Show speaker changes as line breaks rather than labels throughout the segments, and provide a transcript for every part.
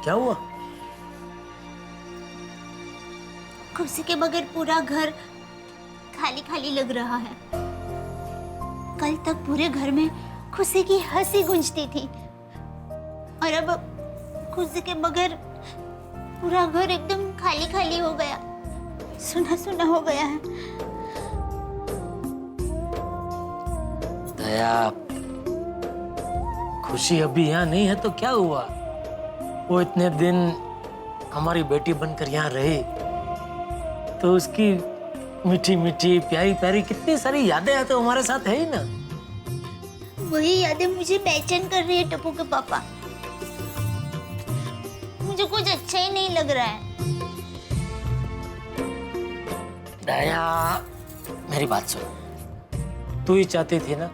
क्या हुआ?
खुशी के बगैर पूरा घर खाली खाली लग रहा है। कल तक पूरे घर में खुशी की हंसी गूंजती थी और अब खुशी के बगैर पूरा घर एकदम खाली खाली हो गया, सुना सुना हो गया है।
दया, खुशी अभी यहाँ नहीं है तो क्या हुआ? वो इतने दिन हमारी बेटी बनकर यहाँ रही तो उसकी मीठी मीठी प्यारी प्यारी कितनी सारी यादें हैं तो हमारे साथ है ही ना।
वही यादें मुझे बेचैन कर रही है टप्पू के पापा। मुझे कुछ अच्छा ही नहीं लग रहा है।
दया, मेरी बात सुन। तू ही चाहती थी ना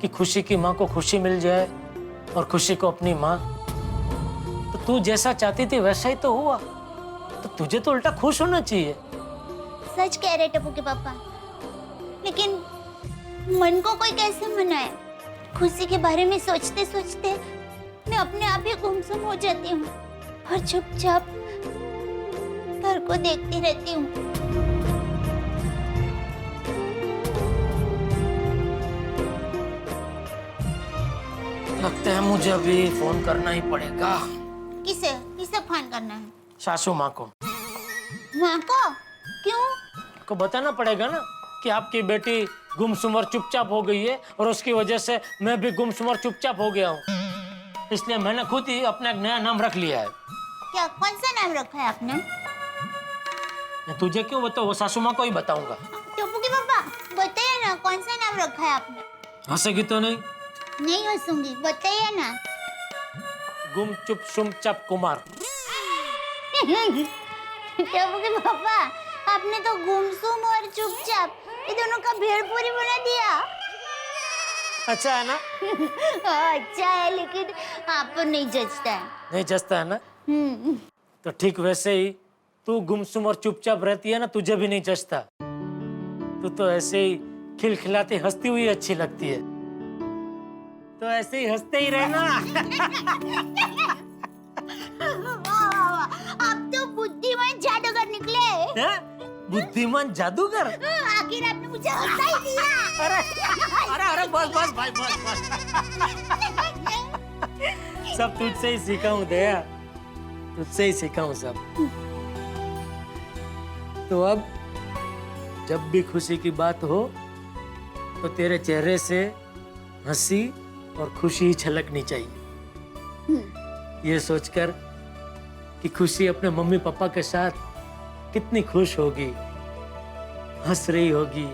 कि खुशी की माँ को खुशी मिल जाए और खुशी को अपनी माँ। तो तू जैसा चाहती थी वैसा ही तो हुआ, तो तुझे तो उल्टा खुश होना चाहिए।
सच कह रहे टप्पू के पापा, लेकिन मन को कोई कैसे मनाए? खुशी के बारे में सोचते सोचते मैं अपने आप ही गुमसुम हो जाती हूँ और चुपचाप घर को देखती रहती हूँ।
लगता है मुझे अभी फोन करना ही पड़ेगा।
किसे किसे फोन करना है?
सासू माँ को।
माँ को? क्यों?
को बताना पड़ेगा ना कि आपकी बेटी गुमसुम और चुपचाप हो गई है और उसकी वजह से मैं भी गुमसुम और चुपचाप हो गया हूँ। इसलिए मैंने खुद ही अपना एक नया नाम रख लिया है।
क्या, कौन सा नाम रखा है आपने?
मैं तुझे क्यों बताऊँ, वो सासू माँ को ही बताऊंगा।
टप्पू के पापा बताइए ना, कौन सा नाम रखा है आपने?
हंसेगी तो नहीं?
नहीं हंसूंगी, बताइए ना।
गुम चुप सुम चप कुमार।
टप्पू के पापा, आपने तो गुमसुम और चुपचाप ये दोनों का भेड़पूरी बना दिया।
अच्छा है ना?
अच्छा है, लेकिन आप पर नहीं जचता है।
नहीं जचता है ना? तो ठीक वैसे ही तू गुमसुम और चुपचाप रहती है ना, तुझे भी नहीं जचता। तू तो ऐसे ही खिलखिलाती हंसती हुई अच्छी लगती है, तो ऐसे ही हंसते ही रहना।
आप तो बुद्धिमान जादूगर निकले।
बुद्धिमान जादूगर?
आखिर आपने मुझे हंसा ही दिया।
अरे बस भाई बस। सब तुझसे ही सीखा हूँ दया, तुझसे ही सीखा हूँ सब। तो अब जब भी खुशी की बात हो तो तेरे चेहरे से हंसी और खुशी ही छलकनी चाहिए। ये सोचकर कि खुशी अपने मम्मी पापा के साथ कितनी खुश होगी, हंस रही होगी,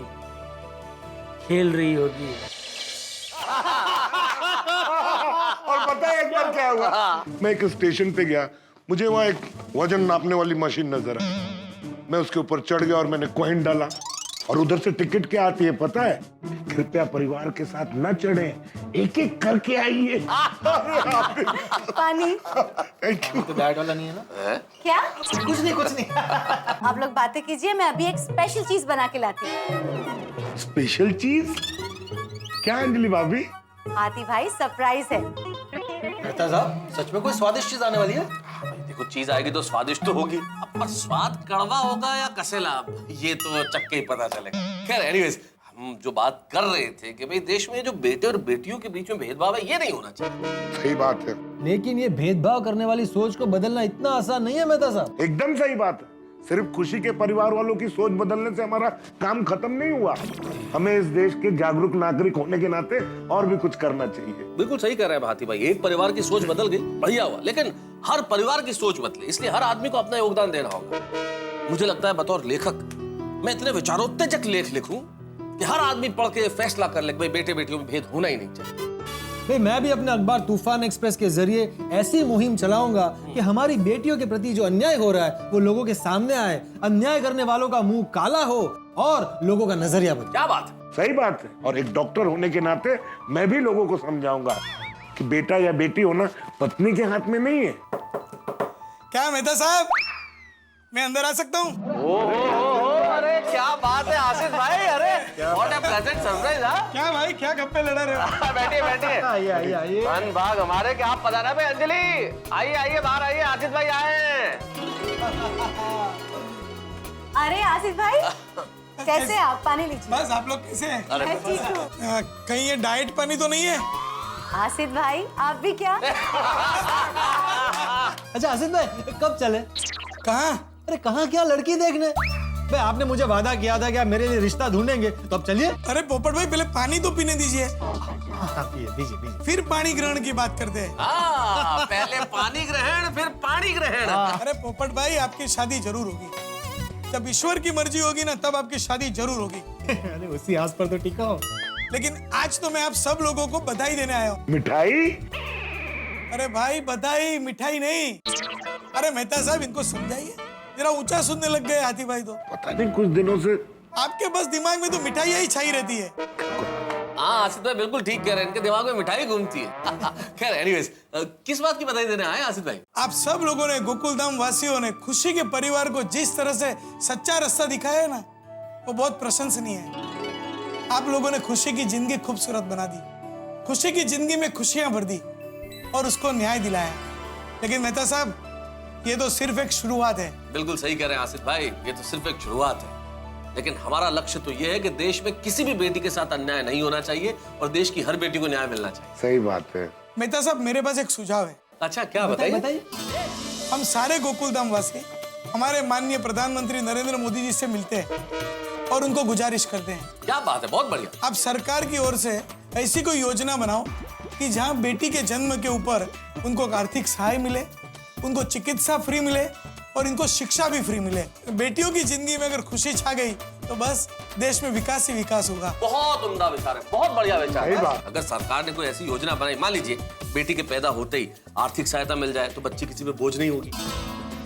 खेल रही होगी।
और पता है एक बार क्या हुआ? मैं एक स्टेशन पे गया, मुझे वहाँ एक वजन नापने वाली मशीन नजर आई। मैं उसके ऊपर चढ़ गया और मैंने कॉइन डाला और उधर से टिकट क्या आती है पता है? कृपया परिवार के साथ न चढ़े, एक एक करके आइए।
पानी।
Thank you.
तो डाइट वाला नहीं है ना?
क्या?
कुछ नहीं।
आप लोग बातें कीजिए, मैं अभी एक स्पेशल चीज बना के लाती हूँ।
स्पेशल चीज? क्या अंजलि भाभी?
हाथी भाई सरप्राइज है।
मेहता साहब, सच में कोई स्वादिष्ट चीज आने वाली है?
भाई देखो, चीज आएगी तो स्वादिष्ट तो होगी। अब पर स्वाद कड़वा होगा या कसेला, ये तो चक्के ही पता चलेगा। खैर एनीवेज, हम जो बात कर रहे थे कि भाई देश में जो बेटे और बेटियों के बीच में भेदभाव है, ये नहीं होना चाहिए।
सही बात है,
लेकिन ये भेदभाव करने वाली सोच को बदलना इतना आसान नहीं है मेहता साहब।
एकदम सही बात है। सिर्फ खुशी के परिवार वालों की सोच बदलने से हमारा काम खत्म नहीं हुआ। हमें इस देश के जागरूक नागरिक होने के नाते और भी कुछ करना चाहिए।
बिल्कुल सही कह रहे हैं भाती भाई, एक परिवार की सोच बदल गई, बढ़िया हुआ, लेकिन हर परिवार की सोच बदले, इसलिए हर आदमी को अपना योगदान देना होगा। मुझे लगता है बतौर लेखक मैं इतने विचारोत्तेजक लेख लिखूं कि हर आदमी पढ़ के फैसला कर ले, भाई बेटे बेटियों में भेद होना ही नहीं चाहिए।
भाई मैं भी अपने अखबार तूफान एक्सप्रेस के जरिए ऐसी मुहिम चलाऊंगा कि हमारी बेटियों के प्रति जो अन्याय हो रहा है वो लोगों के सामने आए, अन्याय करने वालों का मुंह काला हो और लोगों का नजरिया बदले।
क्या बात है?
सही बात है। और एक डॉक्टर होने के नाते मैं भी लोगों को समझाऊंगा कि बेटा या बेटी होना पत्नी के हाथ में नहीं है।
क्या मेहता साहब, मैं अंदर आ सकता हूँ?
अरे क्या बात है आसिफ भाई, अरे व्हाट अ प्लेजेंट सरप्राइज। हाँ
क्या भाई, क्या गप्पे लड़ा रहे हो?
बैठिए बैठिए।
आइए।
धन भाग हमारे कि आप पधारा भाई। अंजलि आइए आइए, बाहर आइए, आसिफ भाई आए हैं।
अरे आसिफ भाई, कैसे हैं आप? पानी लीजिए।
बस, आप लोग कैसे हैं?
अरे
मैं ठीक हूँ।
कहीं ये डाइट पानी तो नहीं है?
आसिफ भाई, आप भी क्या?
अच्छा आसिफ भाई, कब चले?
कहाँ?
अरे कहाँ क्या, लड़की देखने? भाई आपने मुझे वादा किया था कि आप मेरे लिए रिश्ता ढूंढेंगे, तो अब चलिए।
अरे पोपट भाई, पहले पानी तो पीने दीजिए,
दीजिए।
फिर पानी ग्रहण की बात करते हैं।
पहले पानी ग्रहण फिर पानी ग्रहण।
अरे पोपट भाई, आपकी शादी जरूर होगी। जब ईश्वर की मर्जी होगी ना, तब आपकी शादी जरूर होगी।
अरे उसी आस पर तो टिका हो।
लेकिन आज तो मैं आप सब लोगों को बधाई देने आया हूँ।
मिठाई?
अरे भाई, बधाई मिठाई नहीं। अरे मेहता साहब, इनको समझाइए, जरा ऊंचा सुनने लग गए हाथी भाई तो।
पता नहीं कुछ दिनों से
आपके बस दिमाग में तो मिठाई ही छाई रहती है।
हाँ आसिफ भाई बिल्कुल ठीक कह रहे हैं, इनके दिमाग में मिठाई घूमती है। खैर एनीवेज, किस बात की बधाई देने आए आसिफ भाई?
आप सब लोगों ने, गोकुलधाम वासियों ने खुशी के परिवार को जिस तरह से सच्चा रास्ता दिखाया है ना, वो बहुत प्रशंसनीय है। आप लोगों ने खुशी की जिंदगी खूबसूरत बना दी, खुशी की जिंदगी में खुशियां भर दी और उसको न्याय दिलाया। लेकिन मेहता साहब, ये तो सिर्फ एक शुरुआत है।
बिल्कुल सही कह रहे हैं आसिफ भाई, ये तो सिर्फ एक शुरुआत है। लेकिन हमारा लक्ष्य तो ये है कि देश में किसी भी बेटी के साथ अन्याय नहीं होना चाहिए और देश की हर बेटी को न्याय मिलना चाहिए।
सही बात है।
मेहता साहब, मेरे पास एक सुझाव है।
अच्छा क्या बताइए?
हम सारे गोकुलधाम वासी हमारे माननीय प्रधानमंत्री नरेंद्र मोदी जी से मिलते हैं और उनको गुजारिश करते हैं।
क्या बात है, बहुत बढ़िया।
आप सरकार की ओर से ऐसी कोई योजना बनाओ कि जहां बेटी के जन्म के ऊपर उनको आर्थिक सहाय मिले, उनको चिकित्सा फ्री मिले और इनको शिक्षा भी फ्री मिले। बेटियों की जिंदगी में अगर खुशी छा गई तो बस देश में विकास ही विकास होगा।
बहुत उम्दा विचार है, बहुत बढ़िया विचार
सही
है।
बात।
अगर सरकार ने कोई ऐसी योजना बनाई, मान लीजिए बेटी के पैदा होते ही आर्थिक सहायता मिल जाए, तो बच्ची किसी पे बोझ नहीं होगी।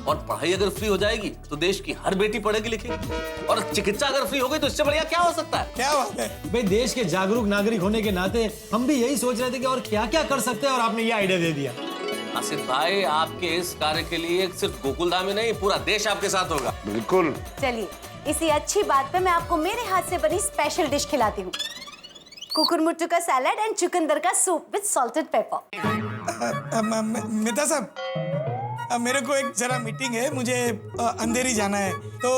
और पढ़ाई अगर फ्री हो जाएगी तो देश की हर बेटी पढ़ेगी लिखेगी। और चिकित्सा अगर फ्री हो गई तो इससे बढ़िया क्या हो सकता है?
क्या बात है।
भाई देश के जागरूक नागरिक होने के नाते हम भी यही सोच रहे थे कि और क्या क्या कर सकते हैं, और आपने ये आइडिया दे दिया।
आसिफ भाई, आपके इस कार्य के लिए सिर्फ गोकुलधाम ही नहीं, पूरा देश आपके साथ होगा।
बिल्कुल।
चलिए, इसी अच्छी बात पे मैं आपको मेरे हाथ से बनी स्पेशल डिश खिलाती हूँ। कुकुरमुट्टू का सैलेड एंड चुकंदर का soup with salted paper.
Mehta साहब, मेरे को एक जरा मीटिंग है, मुझे अंधेरी जाना है, तो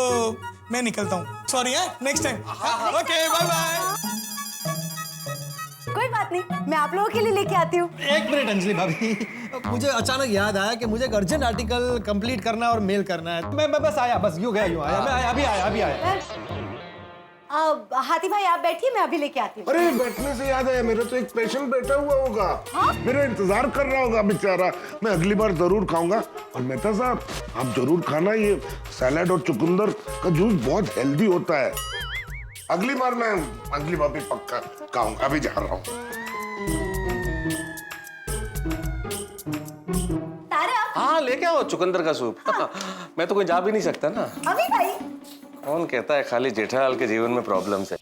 मैं निकलता हूँ। सॉरी है, next time. Okay, bye bye.
कोई बात नहीं, मैं आप लोगों के लिए लेके आती हूँ।
एक मिनट अंजलि भाभी, मुझे अचानक याद आया कि मुझे एक अर्जेंट आर्टिकल कंप्लीट करना और मेल करना है। मैं बस आया, बस यूं आया। मैं अभी आया।
हाथी भाई आप बैठिए, मैं अभी लेके आती हूँ।
अरे बैठने से याद है, मेरा तो एक पेशेंट बैठा हुआ होगा, मेरा इंतजार कर रहा होगा बेचारा। मैं अगली बार जरूर खाऊंगा। और मेहता साहब, आप जरूर खाना, ये सैलेड और चुकंदर का जूस बहुत हेल्दी होता है। अगली बार भी पक्का खाऊंगा। अभी जा रहा हूँ।
तारक,
हाँ लेके आओ चुकंदर का सूप। मैं तो कोई जा भी नहीं सकता ना।
अभी भाई।
कौन कहता है खाली जेठालाल के जीवन में प्रॉब्लम्स है?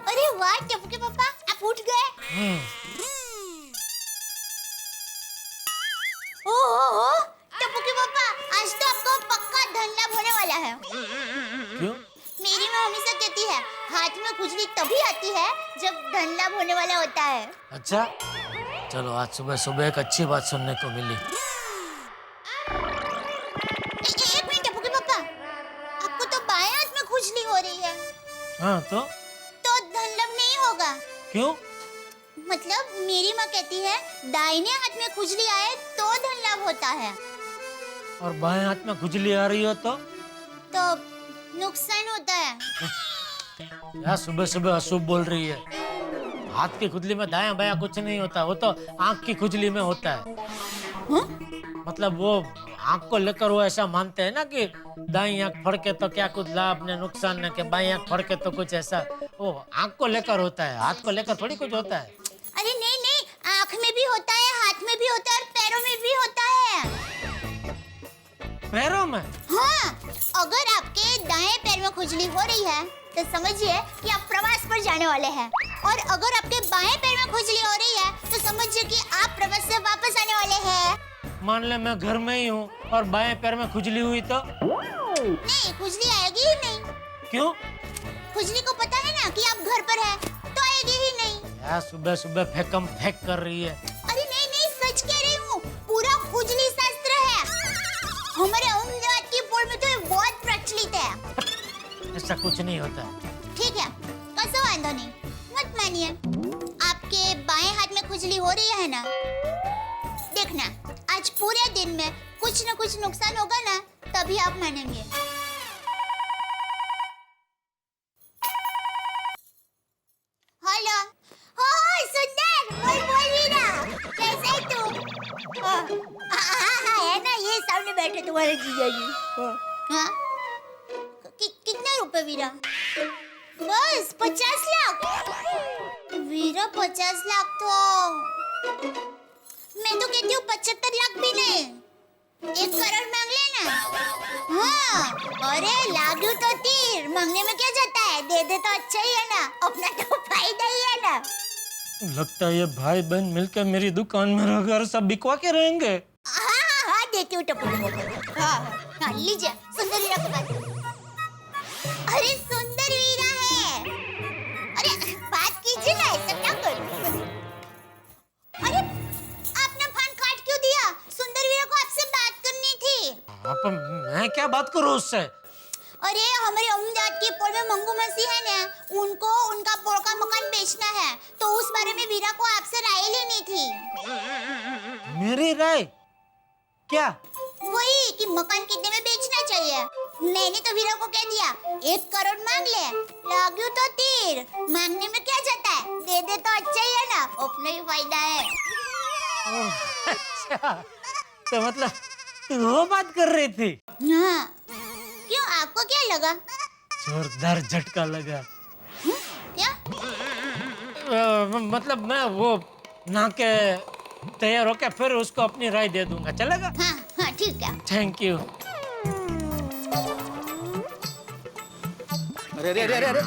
अरे वाह टप्पू के पापा, आप उठ गए। ओहो, टप्पू के पापा, आज तो आपको पक्का धन लाभ होने वाला है।
क्यों?
मेरी माँ हमेशा कहती है, हाथ में खुजली तभी आती है जब धन लाभ होने वाला होता है।
अच्छा, चलो आज सुबह सुबह एक अच्छी बात सुनने को मिली।
एक मिनट टप्पू के पापा, आपको तो बाएं हाथ में खुजली हो रही है,
हाँ तो
धन लाभ नहीं होगा।
क्यों?
मतलब मेरी माँ कहती है, दाहिने हाथ में खुजली आए तो धन लाभ होता है,
और बाएं हाथ में खुजली आ रही हो तो
नुकसान होता है।
यार सुबह सुबह अशुभ बोल रही है। हाथ की खुजली में दायां बायां कुछ नहीं होता, वो तो आंख की खुजली में होता है। मतलब वो आंख को लेकर वो ऐसा मानते हैं ना कि दाईं आंख फड़के तो क्या कुछ लाभ ने नुकसान ने, के बाईं आंख फड़के तो कुछ ऐसा। वो आंख को लेकर होता है, हाथ को लेकर थोड़ी कुछ होता है।
अरे नहीं, आंख में भी होता है, हाथ में भी होता है और पैरों में भी होता है।
पैरों में?
हाँ, अगर आपके दाएं पैर में खुजली हो रही है तो समझिए कि आप प्रवास पर जाने वाले हैं। और अगर आपके बाएं पैर में खुजली हो रही है तो समझिए कि आप प्रवास से वापस आने वाले हैं।
मान ले मैं घर में ही हूँ और बाएं पैर में खुजली हुई तो?
नहीं, खुजली आएगी ही नहीं।
क्यों?
खुजली को पता है ना कि आप घर पर हैं, तो आएगी ही नहीं।
यार सुबह सुबह फेकम फेक कर रही है।
अरे नहीं नहीं, सच कह रही हूँ, पूरा खुजली शास्त्र है। हमारे अहमदाबाद की बोर्ड में तो ये बहुत प्रचलित है।
ऐसा कुछ नहीं होता।
ठीक है, कसो वांदो नहीं, मत मानिए। आपके बाएं हाथ में खुजली हो रही है ना, देखना आज पूरे दिन में कुछ न कुछ नुकसान होगा ना, तभी आप मानेंगे। हेलो, हो सुंदर, बोल वीरा, कैसे है तू? हाँ है ना, ये सामने बैठे तुम्हारे जीजा जी। हाँ, कितने रुपए वीरा? बस 50 लाख। वीरा 50 लाख तो मैं तो कहती हूँ 75 लाख भी नहीं, 1 करोड़ मांग लेना। हाँ, अरे लागू तो तीर, मांगने में क्या जाता है, दे दे तो अच्छा ही है ना, अपना तो फायदा ही है ना।
लगता है ये भाई बहन मिलकर मेरी दुकान में रहकर सब बिकवा के रहेंगे।
हाँ, देती हूँ टप्पू। हाँ, लीजिए सुंदर वीरा के पास। अरे सुंदर वीरा है। अरे बात कीजिए ना, ऐसा क्या करूं? अरे आपने फोन काट क्यों दिया? सुंदर वीरा को आपसे बात करनी थी।
आप मैं क्या बात करूं उससे?
अरे हमारे अहमदाबाद की पोल में मंगू मसी है ना, उनको उनका पोल का मकान बेचना है, तो उस बारे में वीरा को आपसे राय लेनी थी।
मेरी राय क्या?
वही कि मकान कितने में बेचना चाहिए। मैंने तो वीरा को कह दिया 1 करोड़ मांग ले, लागू तो तीर, मांगने में क्या जाता है, दे दे तो अच्छा ही है ना, अपना ही फायदा है।
अच्छा, तो मतलब तू वो बात कर रही थी?
हाँ, क्यों आपको क्या लगा?
जोरदार झटका लगा।
क्या?
मतलब मैं वो ना के तैयार होके फिर उसको अपनी राय दे दूंगा, चलेगा?
हाँ, ठीक है।
Thank you.
अरे अरे अरे अरे अरे,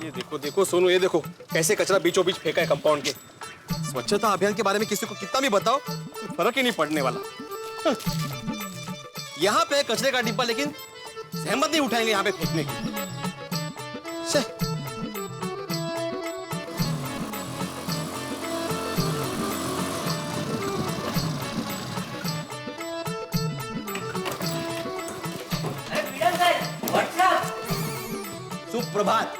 ये देखो देखो सोनू, ये देखो कैसे कचरा बीचों बीच फेंका है कंपाउंड के। स्वच्छता अभियान के बारे में किसी को कितना भी बताओ, फर्क ही नहीं पड़ने वाला। यहाँ पे कचरे का डिब्बा, लेकिन सहमत नहीं उठाएंगे यहाँ पे फेंकने की। सुप्रभात।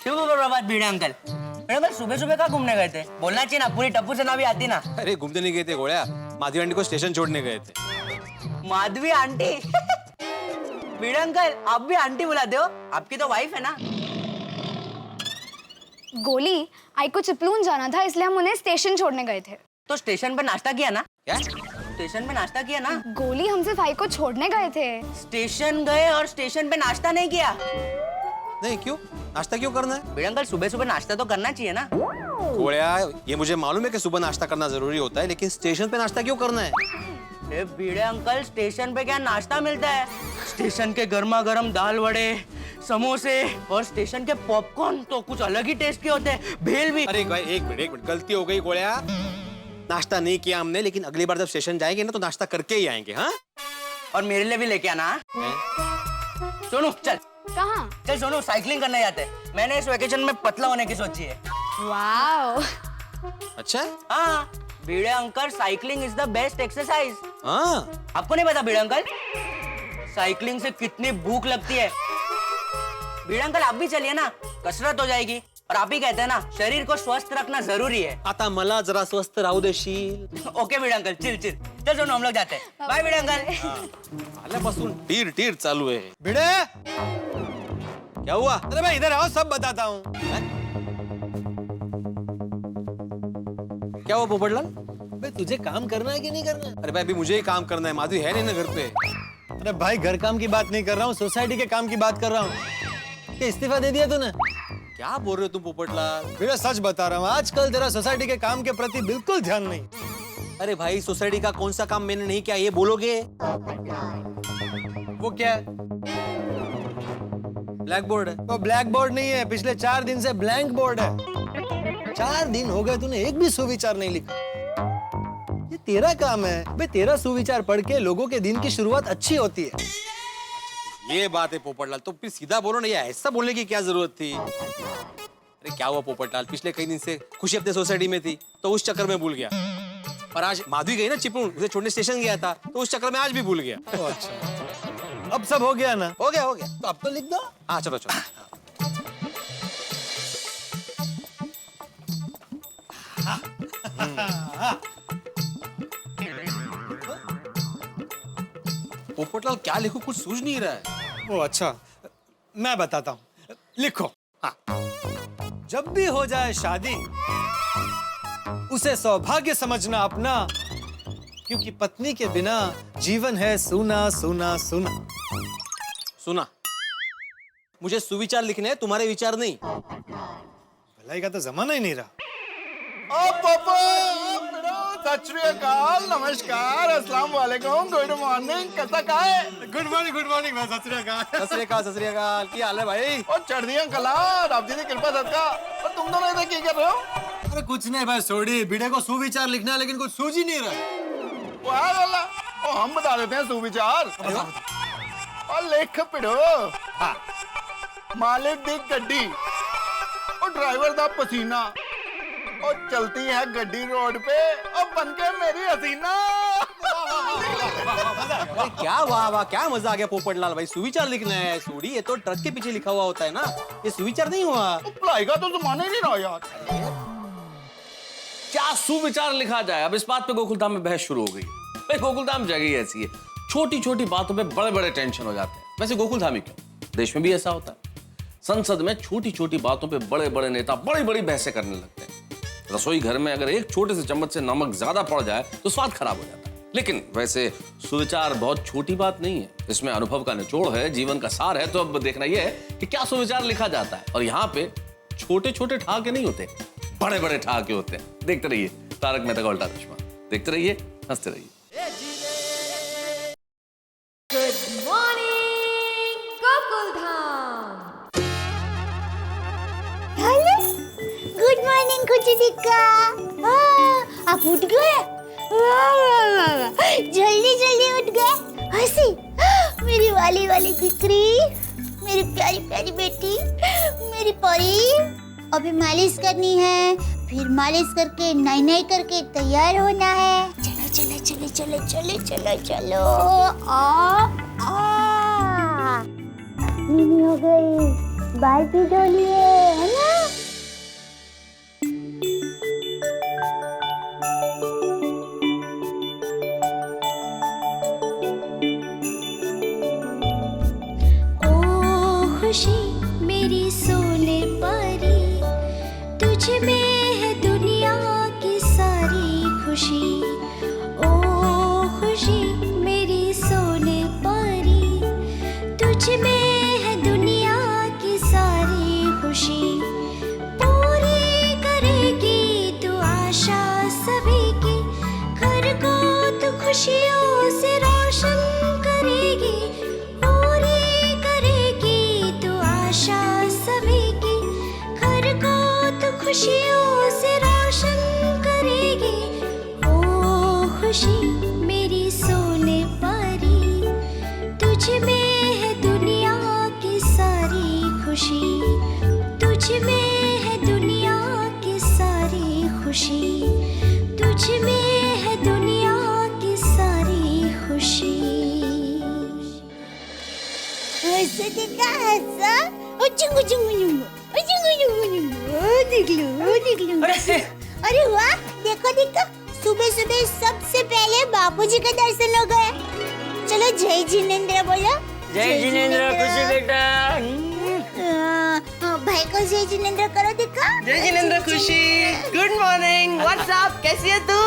शुभ प्रभात भिड़े अंकल। मैडम सुबह सुबह कहाँ घूमने गए थे? बोलना चाहिए ना, पूरी टप्पू से ना भी आती ना।
अरे घूमने नहीं गए थे गोळ्या, माधवी आंटी को स्टेशन छोड़ने गए थे।
माधवी आंटी? भिड़े अंकल आप भी आंटी बुलाते हो, आपकी तो वाइफ है ना।
गोली आई को चिपलून जाना था, इसलिए हम उन्हें स्टेशन छोड़ने गए थे।
तो स्टेशन पे नाश्ता किया ना?
क्या?
स्टेशन पे नाश्ता किया ना?
गोली हम सिर्फ आई को छोड़ने गए थे।
स्टेशन गए और स्टेशन पे नाश्ता नहीं किया?
नहीं, क्यों? नाश्ता क्यों करना है?
भिड़े अंकल सुबह सुबह नाश्ता तो करना चाहिए ना।
गोळ्या, ये मुझे मालूम है कि सुबह नाश्ता करना जरूरी होता है, लेकिन स्टेशन पे नाश्ता क्यों करना है?
अरे भिड़े अंकल, स्टेशन पे क्या नाश्ता मिलता है? स्टेशन के गर्मा गर्म दाल वड़े, समोसे और स्टेशन के पॉपकॉर्न तो कुछ अलग ही टेस्ट के होते हैं। भेल भी।
अरे भाई एक मिनट, गलती हो गई गोळ्या। नाश्ता नहीं किया हमने, लेकिन अगली बार जब स्टेशन जाएंगे ना तो नाश्ता करके ही आएंगे। हाँ,
और मेरे लिए भी लेके आना। सोनू चल।
कहाँ?
चल सोनू, साइकिलिंग करने जाते हैं। मैंने इस वेकेशन में पतला होने की सोची है।
वाओ।
अच्छा।
हाँ, Bhide uncle cycling is the best exercise.
हाँ,
आपको नहीं पता भिड़े अंकल? साइकिलिंग से कितनी भूख लगती है। भिड़े अंकल आप भी चलिए ना, कसरत हो जाएगी। और आप ही कहते हैं ना, शरीर को स्वस्थ रखना जरूरी है।
आता मला जरा स्वस्थ राहू देशील?
ओके भिड़े अंकल, चिल चिल। चल सोनू, हम लोग जाते हैं। बाय भिड़े अंकल।
आल्यापासून टीर टीर चालू है।
भिड़े,
क्या हुआ?
अरे मैं इधर आओ, सब बताता हूँ।
क्या हुआ पोपटलाल?
भाई तुझे काम करना है कि नहीं करना है?
अरे भाई अभी मुझे ही काम करना है, माधवी है नहीं ना घर पे।
अरे भाई घर काम की बात नहीं कर रहा हूँ, सोसाइटी के काम की बात कर रहा हूँ। क्या इस्तीफा दे दिया तूने?
क्या बोल रहे हो तुम पोपटलाल?
भिड़े सच बता रहा हूँ, आजकल तेरा सोसाइटी के काम के प्रति बिल्कुल ध्यान नहीं।
अरे भाई सोसाइटी का कौन सा काम मैंने नहीं किया, ये बोलोगे?
वो क्या है?
ब्लैक बोर्ड है।
तो ब्लैक बोर्ड नहीं है, पिछले 4 दिन से ब्लैंक बोर्ड है। 4 दिन हो गए तूने एक भी सुविचार नहीं लिखा। ये तेरा काम है भाई, तेरा सुविचार पढ़ के लोगों के दिन की शुरुआत अच्छी होती है।
ये बात है पोपटलाल, तो फिर सीधा बोलो ना, ये ऐसा बोलने की क्या जरूरत थी? अरे क्या हुआ पोपटलाल, पिछले कई दिन से खुशी अपने सोसाइटी में थी तो उस चक्कर में भूल गया, और आज माधवी गई ना चिपळूण, उसे छोड़ने स्टेशन गया था तो उस चक्कर में आज भी भूल गया।
अच्छा, अब सब हो गया ना?
हो गया
तो अब तो लिख दो।
हाँ चलो चलो। पोपटलाल क्या लिखूं, कुछ सूझ नहीं रहा है।
ओ अच्छा, मैं बताता हूँ, लिखो। हाँ। जब भी हो जाए शादी, उसे सौभाग्य समझना अपना, क्योंकि पत्नी के बिना जीवन है सूना सूना सूना।
सुना, मुझे सुविचार लिखने हैं, तुम्हारे विचार नहीं।
भलाई का तो जमाना ही नहीं रहा।
सत श्री अकाल, नमस्कार, अस्सलाम वालेकुम, गुड मॉर्निंग, कैसा का है?
गुड मॉर्निंग मैं सत श्री अकाल।
सत श्री अकाल, की हाल है भाई?
और चढ़ दिया कला, रब जी की कृपा सदका। और तुम दोनों इधर क्या कर रहे हो?
अरे कुछ नहीं भाई, सोडी बीड़े को सुविचार लिखना है, लेकिन कुछ सूझ ही नहीं रहा।
वाह वाला, और हम बता देते हैं सुविचार। और लेख पिड़ो। हाँ। मालिक दी गड्डी और ड्राइवर दा पसीना, और चलती है गड्डी रोड पे और बनके मेरी हसीना।
क्या वाह वाह, क्या मजा आ गया पोपटलाल भाई, सुविचार लिखना है। सूड़ी, ये तो ट्रक के पीछे लिखा हुआ होता है ना, ये सुविचार नहीं हुआ।
पढ़ाई का तो जमाना ही नहीं रहा यार।
क्या सुविचार लिखा जाए, अब इस बात पे गोकुलधाम में बहस शुरू हो गई। भाई गोकुलधाम जगह ही ऐसी है, छोटी छोटी बातों पे बड़े बड़े टेंशन हो जाते हैं। वैसे गोकुलधाम ही क्यों, देश में भी ऐसा होता है। संसद में छोटी छोटी बातों पे बड़े बड़े नेता बड़ी बड़ी बहसें करने लगते हैं। रसोई घर में अगर एक छोटे से चम्मच से नमक ज्यादा पड़ जाए तो स्वाद खराब हो जाता है। लेकिन वैसे सुविचार बहुत छोटी बात नहीं है, इसमें अनुभव का निचोड़ है, जीवन का सार है। तो अब देखना यह है कि क्या सुविचार लिखा जाता है। और यहाँ पे छोटे छोटे ठहाके नहीं होते, बड़े बड़े ठहाके होते हैं। देखते रहिए तारक मेहता का उल्टा चश्मा, देखते रहिए, हंसते रहिए।
Good morning Gokuldham.
Good morning खुशी दीका। आप उठ गए? जल्दी जल्दी उठ गए। हंसी, मेरी वाली वाली दिकरी, मेरी प्यारी प्यारी बेटी, मेरी परी। अभी मालिश करनी है, फिर मालिश करके नाई नाई करके तैयार होना है। चलो चलो चलो चलो चलो चलो चलो। नीनी हो गई, बाल भी धो लिए, है ना?
खुशी मेरी सोने परी, तुझ में है दुनिया की सारी खुशी। ओ खुशी मेरी सोने परी, तुझ में है दुनिया की सारी खुशी। पूरी करेगी तू आशा सभी की, घर को तू खुशियों से रोशन करेगी। खुशियों से रोशन करेगी। ओ खुशी मेरी सोने परी, तुझ में है दुनिया की सारी खुशी। तुझ में है दुनिया की सारी खुशी। तुझ में है दुनिया की सारी खुशी।
हंस दिखा हंसा, चुंगू चुंगू चुंगू, देख लो। अरे वाह, देखो देखो, सुबह सुबह सबसे पहले बापूजी का दर्शन हो गया। चलो जय जिनेंद्र बोलो।
जय जिनेंद्र खुशी बेटा।
भाई को जय जिनेंद्र करो, दिखा।
जय जिनेंद्र खुशी। गुड मॉर्निंग, व्हाट्स अप, कैसी है तू?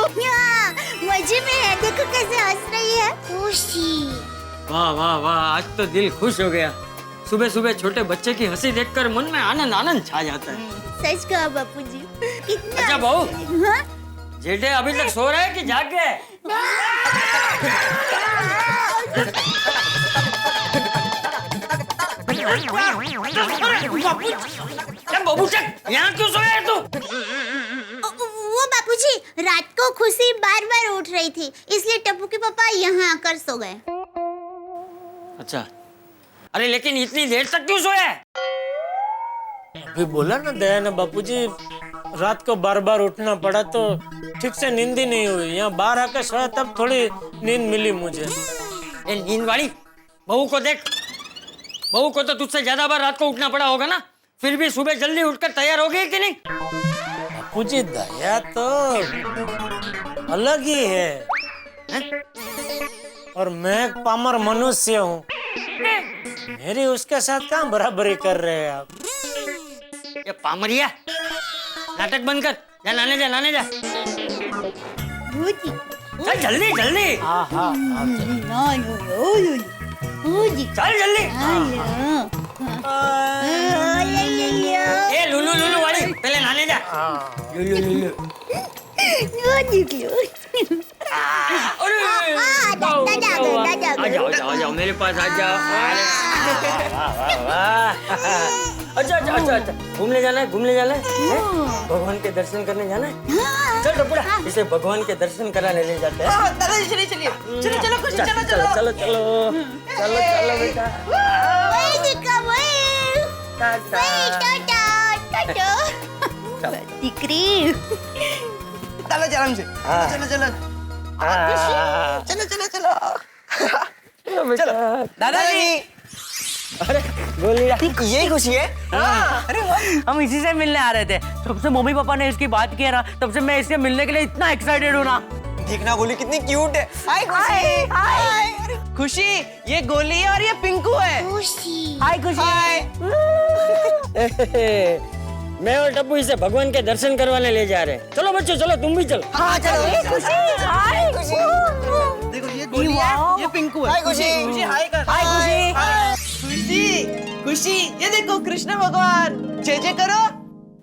मजे में है, देखो कैसे हंस रही है खुशी।
वाह वाह वाह, आज तो दिल खुश हो गया। सुबह सुबह छोटे बच्चे की हंसी देखकर मन में आनंद आनंद छा जाता है।
सच कहा बापूजी, कितना।
अच्छा बहू, जेठे अभी तक सो रहे हैं कि जाग गए? बाबूचक यहाँ क्यों सोया है तू?
वो बापूजी, रात को खुशी बार बार उठ रही थी, इसलिए टप्पू के पापा यहाँ आकर सो गए।
अच्छा, अरे लेकिन इतनी देर तक क्यों सोया है?
अभी बोला ना दया ने बापूजी, रात को बार बार उठना पड़ा तो ठीक से नींद ही नहीं हुई। यहाँ बाहर आकर सोया तब थोड़ी नींद मिली मुझे।
ये नींद वाली बहू को देख, बहू को तो तुझसे ज्यादा बार रात को उठना पड़ा होगा ना, फिर भी सुबह जल्दी उठकर तैयार हो गई कि नहीं?
बापूजी दया तो अलग ही है, और मैं एक पामर मनुष्य हूँ, मेरी उसके साथ कहाँ बराबरी कर रहे हैं आप?
ये पामरिया, नाटक बंद कर, जा लाने जा, लाने जा। चल जल्दी जल्दी।
हाँ हाँ
चल जल्दी। ये लुलू लुलू वाली, पहले लाने जा। लुलू लुलू। आ जाओ मेरे पास आ जाओ। अच्छा अच्छा अच्छा अच्छा, घूमने जाना है, घूमने जाना है, भगवान के दर्शन करने जाना है। चल टपुड़ा, इसे भगवान के दर्शन कराने ले जाते हैं।
चलिए चलिए, चलो चलो खुशी,
चलो चलो चलो चलो चलो चलो बेटा।
दिकरी,
चलो आराम से, चलो चलो चलो चलो चलो चलो दादाजी।
अरे गोलिया,
यही खुशी है।
अरे हम इसी से मिलने आ रहे थे, तब से मम्मी पापा ने इसकी बात किया ना, तब से मैं इससे मिलने के लिए इतना एक्साइटेड हूँ ना।
देखना गोली कितनी क्यूट है। हाय खुशी। हाय खुशी, ये गोली है और ये पिंकू है।
खुशी।
हाय खुशी। मैं और टप्पू इसे भगवान के दर्शन करवाने ले जा रहे हैं। चलो बच्चों चलो, तुम भी चलो।
हाँ चलो। खुशी, हाय खुशी। देखो ये गोली है, ये पिंकू है। हाय खुशी। खुशी हाय कर।
हाय खुशी।
खुशी, खुशी, ये देखो कृष्ण भगवान, जय जय करो।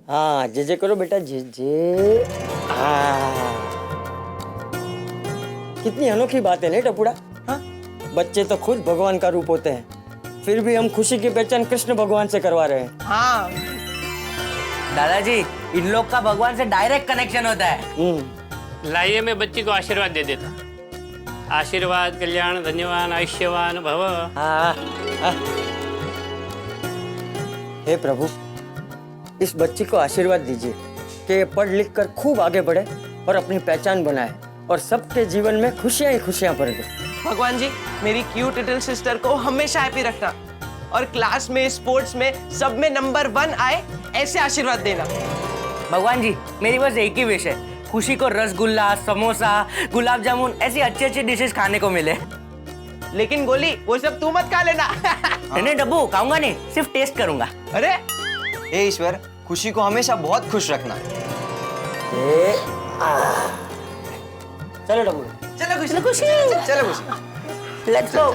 हाँ जय जय करो बेटा, जय जय। कितनी अनोखी बात है नहीं टपुड़ा? हाँ? बच्चे तो खुद भगवान का रूप होते हैं, फिर भी हम खुशी की पहचान कृष्ण भगवान से करवा रहे हैं।
हाँ
दादाजी, इन लोग का भगवान से डायरेक्ट कनेक्शन होता है।
लाइए मैं बच्ची को आशीर्वाद दे देता। आशीर्वाद, कल्याण, धन्यवाद, आयुष्यवान भव।
हे प्रभु, इस बच्ची को आशीर्वाद दीजिए कि ये पढ़ लिख कर खूब आगे बढ़े और अपनी पहचान बनाए और सबके जीवन में खुशियां ही खुशियां भर दे।
भगवान जी, मेरी क्यूट लिटिल सिस्टर को हमेशा हैप्पी रखना और क्लास में, स्पोर्ट्स में, सब में नंबर 1 आए, ऐसे आशीर्वाद देना।
भगवान जी, मेरी बस एक ही विश है, खुशी को रसगुल्ला, समोसा, गुलाब जामुन ऐसी अच्छी अच्छी डिशेस खाने को मिले।
लेकिन गोली, वो सब तू मत खा लेना।
नहीं डब्बू, खाऊंगा नहीं, सिर्फ टेस्ट करूंगा।
अरे
हे ईश्वर, खुशी को हमेशा बहुत खुश रखना।
चलो डब्बू,
चलो खुशी, खुशी, चलो खुशी,
लेट्स गो।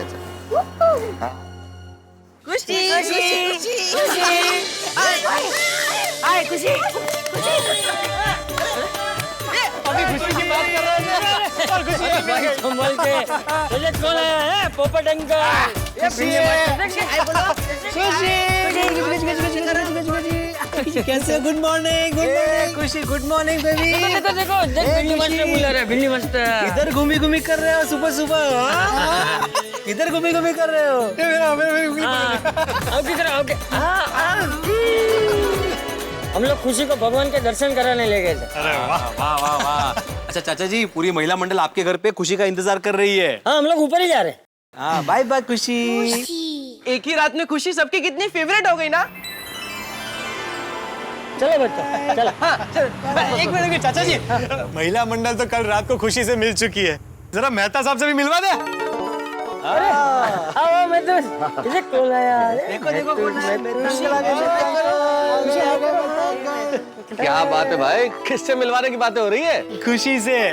खुशी, खुशी, खुशी,
हाय खुशी।
अभी खुशी की बात कर रहे हैं और खुशी
संभल के। तुझे कौन आया है? पोपट अंकल।
कैसे? गुड मॉर्निंग, गुड मॉर्निंग खुशी, गुड मॉर्निंग बेबी।
देखो देखो, देख बिल्ली मास्टर बुला रहे हैं, बिल्ली मास्टर।
इधर घूमी घूमी कर रहे हो सुबह सुबह? इधर घूमी घूमी कर रहे हो?
आओ किधर आओ के। हम लोग खुशी को भगवान के दर्शन कराने ले गए थे।
अरे वाह वाह वाह वाह। अच्छा चाचा जी, पूरी महिला मंडल आपके घर पे खुशी का इंतजार कर रही है।
हाँ, हम लोग ऊपर ही जा रहे हैं।
हाँ, बाय बाय खुशी।
एक ही रात में खुशी सबकी कितनी फेवरेट हो गई ना।
चलो बच्चा, चलो।
एक मिनट चाचा जी, महिला मंडल तो कल रात को खुशी से मिल चुकी है, जरा मेहता साहब से भी मिलवा दे।
अरे आओ मैं तो इसे कॉल आया।
देखो देखो
क्या बात है भाई, किससे मिलवाने की बातें हो रही है?
खुशी से।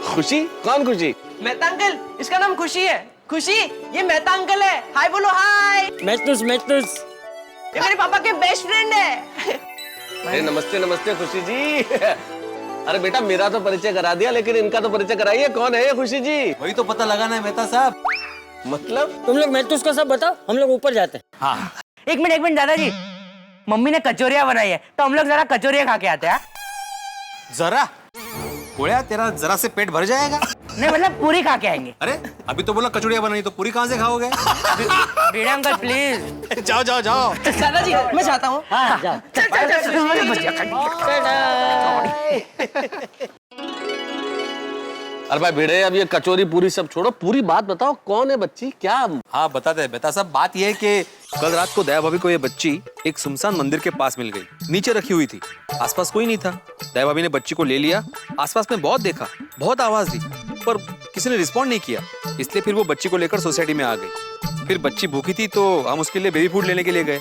खुशी? कौन खुशी?
मेहता अंकल, इसका नाम खुशी है। खुशी, ये मेहता अंकल है। हाय बोलो, हाय।
मैथुस, मैथुस।
ये मेरे पापा के बेस्ट फ्रेंड है।
अरे नमस्ते नमस्ते खुशी जी। अरे बेटा, मेरा तो परिचय करा दिया, लेकिन इनका तो परिचय कराइए, कौन है ये खुशी जी?
वही तो पता लगाना है मेहता साहब।
मतलब
तुम लोग मैं तो उसको सब बताओ, हम लोग ऊपर जाते हैं। हाँ। एक मिनट दादाजी, मम्मी ने कचौरियाँ बनाई है तो हम लोग जरा कचौरियाँ खा के आते हैं।
जरा गोया तेरा जरा से पेट भर जाएगा।
नहीं मतलब पूरी खा के आएंगे।
अरे अभी तो बोला कचौड़ियाँ बनाई, तो पूरी कहाँ से खाओगे?
भिड़े अंकल प्लीज।
जाओ जाओ जाओ।
दादाजी मैं चाहता हूँ। हाँ जाओ।
अरे भाई भिड़े, अब ये कचौरी पूरी सब छोड़ो, पूरी बात बताओ, कौन है बच्ची, क्या?
हाँ बताते हैं बेटा साहब। बात यह है कि कल रात को दया भाभी को ये बच्ची एक सुनसान मंदिर के पास मिल गई, नीचे रखी हुई थी, आसपास कोई नहीं था। दया भाभी ने बच्ची को ले लिया, आसपास में बहुत देखा, बहुत आवाज दी, पर किसी ने रिस्पॉन्ड नहीं किया, इसलिए फिर वो बच्ची को लेकर सोसाइटी में आ गई। फिर बच्ची भूखी थी तो हम उसके लिए बेबी फूड लेने के लिए गए।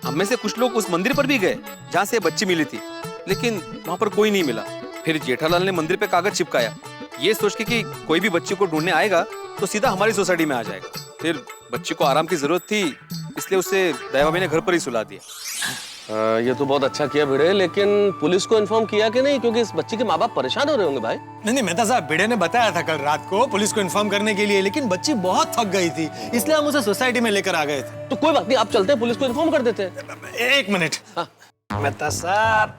हम में से कुछ लोग उस मंदिर पर भी गए जहाँ से बच्ची मिली थी, लेकिन वहाँ पर कोई नहीं मिला। फिर जेठालाल ने मंदिर पे कागज चिपकाया, ये सोच के कि कोई भी बच्ची को ढूंढने आएगा तो सीधा हमारी सोसाइटी में आ जाएगा। फिर बच्ची को आराम की जरूरत थी, इसलिए उसे दया भाभी ने घर पर ही सुला दिया।
ये तो बहुत अच्छा किया भिड़े, लेकिन पुलिस को इन्फॉर्म किया कि नहीं? क्योंकि इस बच्ची के माँ बाप परेशान हो रहे होंगे भाई।
नहीं मेहता साहब, भिड़े ने बताया था कल रात को पुलिस को इन्फॉर्म करने के लिए, लेकिन बच्ची बहुत थक गई थी, इसलिए हम उसे सोसाइटी में लेकर आ गए थे।
तो कोई बात नहीं, आप चलते हैं, पुलिस को इन्फॉर्म कर देते हैं।
एक मिनट। मेहता साहब,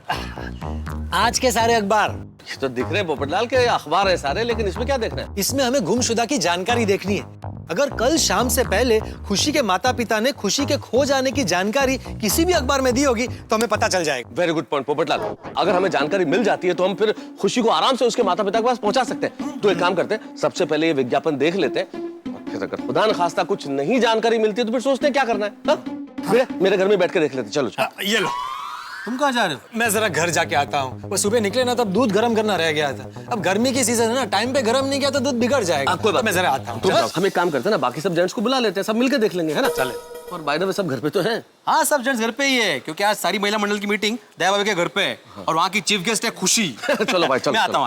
आज के सारे अखबार
ये तो दिख रहे हैं पोपटलाल के अखबार है सारे, लेकिन इसमें क्या देख रहे हैं?
इसमें हमें गुमशुदा की जानकारी देखनी है। अगर कल शाम से पहले खुशी के माता पिता ने खुशी के खो जाने की जानकारी किसी भी अखबार में दी होगी तो हमें पता चल जाएगा।
Very good point Popatlal. अगर हमें जानकारी मिल जाती है तो हम फिर खुशी को आराम से उसके माता पिता के पास पहुंचा सकते हैं। तो एक काम करते हैं, सबसे पहले ये विज्ञापन देख लेते हैं, फिर अगर खुदा न खास्ता कुछ नहीं जानकारी मिलती है तो फिर सोचते हैं क्या करना है। मेरे घर में बैठ के देख लेते। चलो
ये लो। तुम कहाँ जा रहे हो? मैं जरा घर जाके आता हूँ। वो सुबह निकले ना तब दूध गर्म करना रह गया था। अब गर्मी की सीजन है ना, टाइम पे गर्म नहीं किया तो दूध बिगड़ जाएगा।
कोई बात,
मैं जरा आता हूँ।
हम एक काम करते हैं ना, बाकी सब जेंट्स को बुला लेते हैं, सब मिलकर देख लेंगे, है ना? चले। और बाय द वे सब घर पे तो हैं?
हाँ सब जेंट्स घर पे ही है, क्योंकि आज सारी महिला मंडल की मीटिंग दया भाभी के घर पे है और वहाँ की चीफ गेस्ट है खुशी।
चलो भाई चलो।
मैं आता हूँ।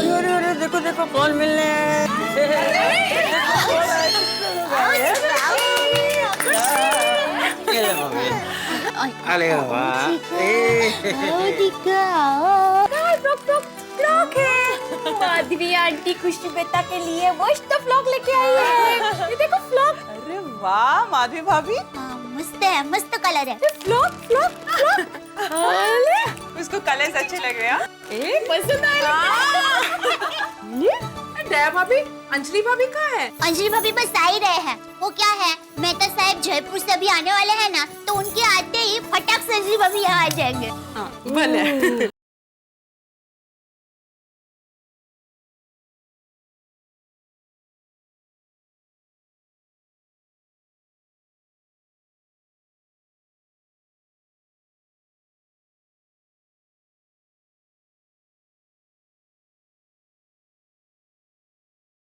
अरे देखो देखो कौन मिलने
अरे वाह,
फ्लॉग है। माधवी आंटी खुशी बेटा के लिए मस्त फ्लॉग लेके आई है। ये देखो फ्लॉग।
अरे वाह माधवी भाभी,
मस्त है, मस्त कलर है।
Flog flog flog.
उसको कलर्स अच्छे लग रहे हैं।
ए पसंद आया।
दया भाभी, अंजलि भाभी कहाँ है?
अंजलि भाभी बस आ ही रहे हैं। वो क्या है, मेहता साहब जयपुर से अभी आने वाले हैं ना, तो उनके आते ही फटाक से अंजलि भाभी यहाँ आ जाएंगे।
हाँ, भले।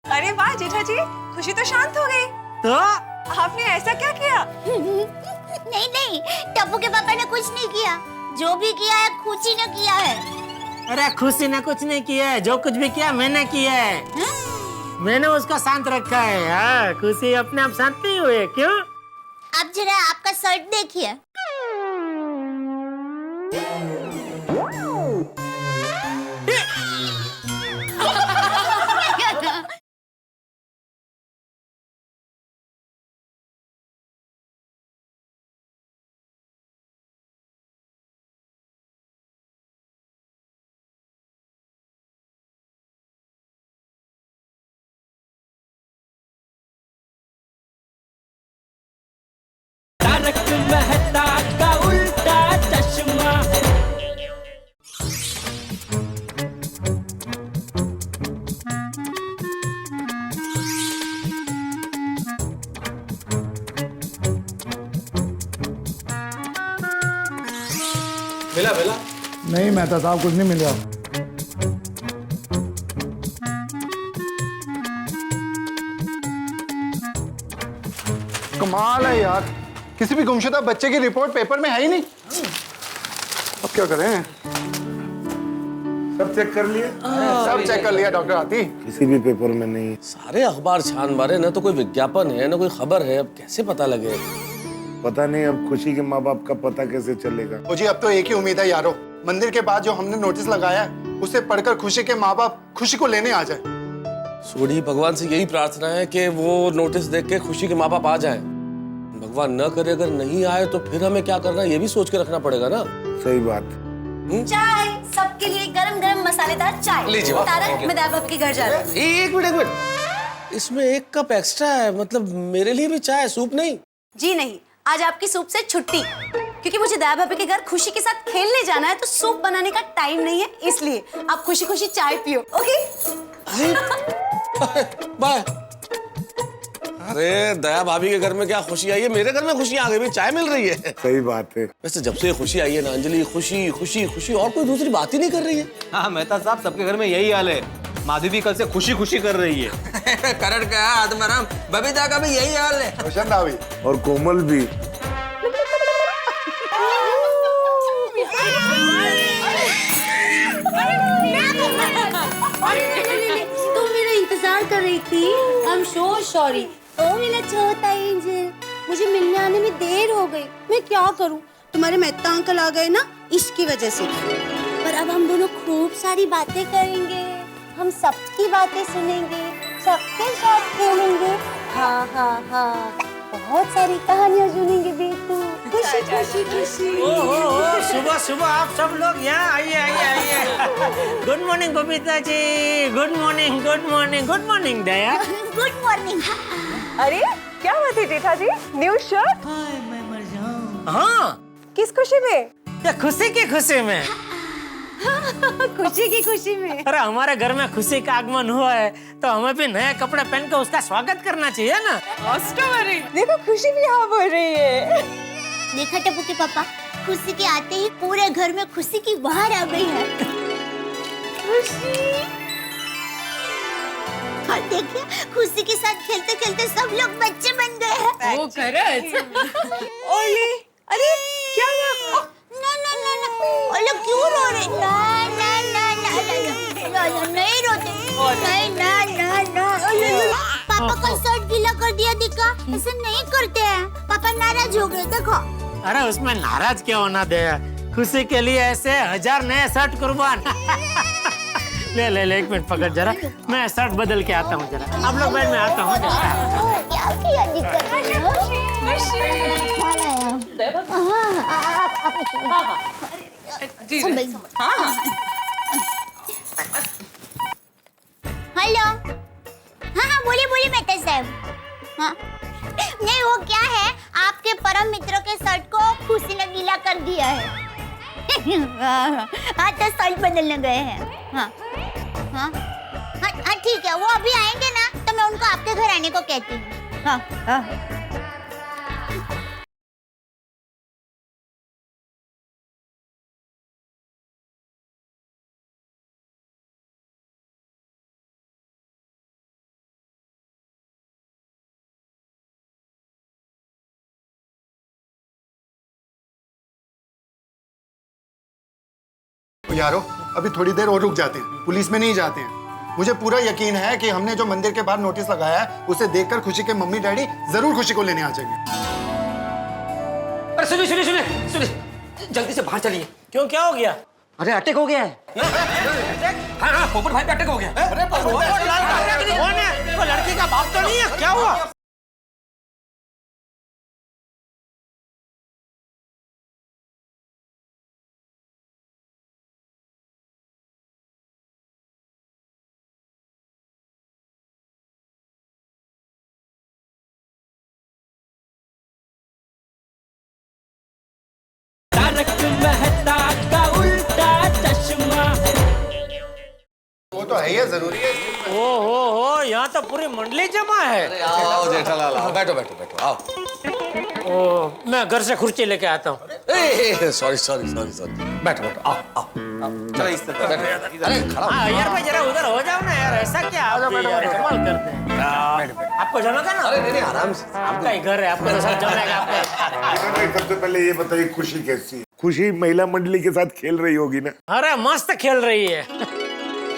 अरे वाह जेठा जी, खुशी तो शांत हो गई।
तो
आपने ऐसा क्या किया?
नहीं नहीं, टप्पू के पापा ने कुछ नहीं किया, जो भी किया है खुशी ने किया है।
अरे खुशी ने कुछ नहीं किया है, जो कुछ भी किया मैंने किया है। मैंने उसको शांत रखा है। हाँ, खुशी अपने आप शांत नहीं हुए। क्यों?
आप जरा आपका शर्ट देखिए।
मेहता का उल्टा चश्मा।
मिला मिला?
नहीं मेहता साहब, कुछ नहीं मिला। कमाल है यार, किसी भी गुमशुदा बच्चे की रिपोर्ट पेपर में है ही नहीं। अब क्या करें?
सब चेक कर लिए?
सब चेक कर लिया डॉक्टर आती।
किसी भी पेपर में नहीं।
सारे अखबार छान मारे, ना तो कोई विज्ञापन है ना कोई खबर है, अब कैसे पता लगे?
पता नहीं अब खुशी के माँ बाप का पता कैसे चलेगा।
ओ जी, अब तो एक ही उम्मीद है यारो, मंदिर के बाद जो हमने नोटिस लगाया है उसे पढ़कर खुशी के माँ बाप खुशी को लेने आ जाए।
सोनी, भगवान से यही प्रार्थना है कि वो नोटिस देख के खुशी के माँ बाप आ जाए। भगवान न करे अगर नहीं आए तो फिर हमें क्या करना है ये भी सोच के रखना पड़ेगा ना।
सही बात।
चाय सबके लिए गरम गरम मसालेदार चाय।
लीजिए, वाह,
तारक, मैं दादा के घर जा रही हूँ।
एक मिनट, इसमें एक कप एक्स्ट्रा है, मतलब मेरे लिए भी चाय, सूप नहीं?
जी नहीं, आज आपकी सूप से छुट्टी, क्योंकि मुझे दादा भाभी के घर खुशी के साथ खेलने जाना है, तो सूप बनाने का टाइम नहीं है, इसलिए आप खुशी खुशी चाय पियो। Okay
bye. अरे दया भाभी के घर में क्या खुशी आई है, मेरे घर में खुशी आ गई, चाय मिल रही है।
सही बात है।
वैसे जब से खुशी आई है ना अंजलि, खुशी खुशी खुशी, और कोई दूसरी बात ही नहीं कर रही है।
हाँ मेहता साहब, सबके घर में यही हाल है। माधवी भी कल से खुशी खुशी कर रही है।
करंट का आत्माराम, बबीता का भी यही हाल है।
रोशन दावी
और कोमल भी।
तुम मेरा इंतजार कर रही थी। I am so sorry. ओ मेरा छोटा एंजल, मुझे मिलने आने में देर हो गई। मैं क्या करूं? तुम्हारे मेहता अंकल आ गए ना, इसकी वजह से। पर अब हम दोनों खूब सारी बातें करेंगे, हम सबकी बातें सुनेंगे, सबके साथ खेलेंगे। हाँ हाँ हाँ, बहुत सारी कहानियां सुनेंगे बेटू। खुशी खुशी खुशी।
ओहो, सुबह सुबह आप सब लोग यहाँ आइए आइए आइए। Good morning Babita ji, good morning good morning good morning Daya.
Good morning.
अरे क्या बात है जेठा जी, न्यू शर्ट?
मैं मर जाऊं। हाँ,
किस खुशी में?
ये खुशी की खुशी में।
खुशी की खुशी में।
अरे हमारे घर में खुशी का आगमन हुआ है, तो हमें भी नए कपड़े पहन के उसका स्वागत करना चाहिए ना।
देखो खुशी भी हाँ बोल रही है।
देखा टप्पू के पापा, खुशी के आते ही पूरे घर में खुशी की बहार आ गई है। खुशी। और देखिए, खुशी के साथ खेलते खेलते सब लोग बच्चे बन गए हैं।
ओ ओले, अरे क्या हुआ?
ना ना ना ना, ओले क्यों रो रहे? ना ना ना ना ना, नहीं रोते। नहीं ना ना ना। पापा का शर्ट गीला कर दिया दिखा, ऐसे नहीं करते हैं। पापा नाराज हो गए, देखो।
अरे उसमें नाराज क्या होना दे, खुशी के लिए ऐसे 1000 नए शर्ट कुर्बान। ले ले ले, एक मिनट पकड़ जरा, मैं शर्ट बदल के आता हूँ जरा। आप लोग बैठ, मैं आता हूँ जरा।
क्या किया दिक्कत हेलो। हाँ हाँ, बोलिए बोलिए मेहता साहब। हाँ नहीं, वो क्या है, आपके परम मित्र के शर्ट को खुशी ने गीला कर दिया है। हाँ तो शर्ट बदलने गए हैं। हाँ हाँ हाँ हाँ ठीक है, वो अभी आएंगे ना, तो मैं उनको आपके घर आने को कहती हूँ। हाँ हाँ।
यारो, अभी थोड़ी देर और रुक जाते हैं, पुलिस में नहीं जाते हैं। मुझे पूरा यकीन है कि हमने जो मंदिर के बाहर नोटिस लगाया है, उसे देखकर खुशी के मम्मी डैडी जरूर खुशी को लेने आ जाएंगे।
अरे सुनिए सुनिए सुनिए सुनिए, जल्दी से बाहर चलिए।
क्यों, क्या हो गया?
अरे अटैक हो गया है। हाँ हाँ, पोपट भाई पे अटैक हो गया। अरे
कौन है? वो लड़की का बाप तो नहीं है, क्या हुआ?
वो तो है ही, जरूरी है।
ओ, यहाँ तो पूरी मंडली जमा है।
आओ जेठालाल, आओ, बैठो बैठो बैठो, आओ।
ओ, मैं घर से कुर्सी लेके आता हूँ।
सॉरी सॉरी सॉरी सॉरी, बैठो बैठो, आओ आओ। चलो इस तरफ बैठो। अरे खड़ा
हाँ यार, भाई जरा उधर हो जाओ ना यार, ऐसा क्या आप भी यार कमाल करते हैं। आपको जमेगा ना?
अरे नहीं आराम से,
आपका ही घर है, आपको तो सब जमेगा। आपको
सबसे पहले ये बताइए, खुशी कैसी है? खुशी महिला मंडली के साथ खेल रही होगी ना?
अरे मस्त खेल रही है।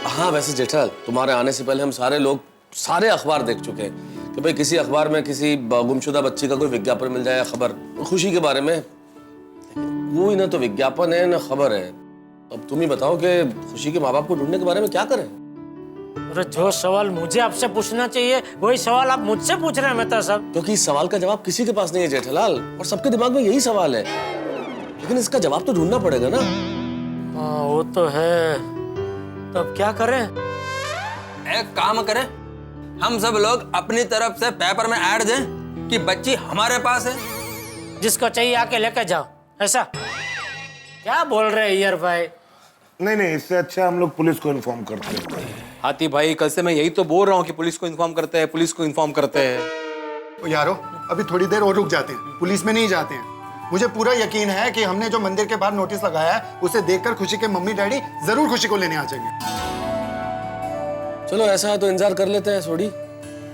हाँ वैसे जेठालाल, तुम्हारे आने से पहले हम सारे लोग सारे अखबार देख चुके हैं कि भाई किसी अखबार में किसी गुमशुदा बच्ची का कोई विज्ञापन मिल जाए, खबर खुशी के बारे में। वो ही ना तो विज्ञापन है ना खबर है। अब तुम ही बताओ कि खुशी के माँ बाप को ढूंढने के बारे में क्या करें?
अरे जो सवाल मुझे आपसे पूछना चाहिए वही सवाल आप मुझसे पूछ रहे हैं मेहता साहब।
क्योंकि इस सवाल का जवाब किसी के पास नहीं है जेठालाल, और सबके दिमाग में यही सवाल है, लेकिन इसका जवाब तो ढूंढना पड़ेगा ना।
हाँ वो तो है, तो अब क्या करें?
एक काम करें, हम सब लोग अपनी तरफ से पेपर में ऐड दें कि बच्ची हमारे पास है।
जिसको चाहिए आके लेकर जाओ, ऐसा? क्या बोल रहे हैं यार भाई?
नहीं, इससे अच्छा हम लोग पुलिस को इन्फॉर्म करते हैं।
हाथी भाई, कल से मैं यही तो बोल रहा हूँ कि पुलिस को इन्फॉर्म करते हैं, पुलिस को इन्फॉर्म करते हैं।
तो यारो अभी थोड़ी देर और रुक जाते हैं, पुलिस में नहीं जाते हैं। मुझे पूरा यकीन है कि हमने जो मंदिर के बाहर नोटिस लगाया है उसे देखकर खुशी के मम्मी डैडी जरूर खुशी को लेने आ जाएंगे।
चलो ऐसा है तो इंतजार कर लेते हैं थोड़ी,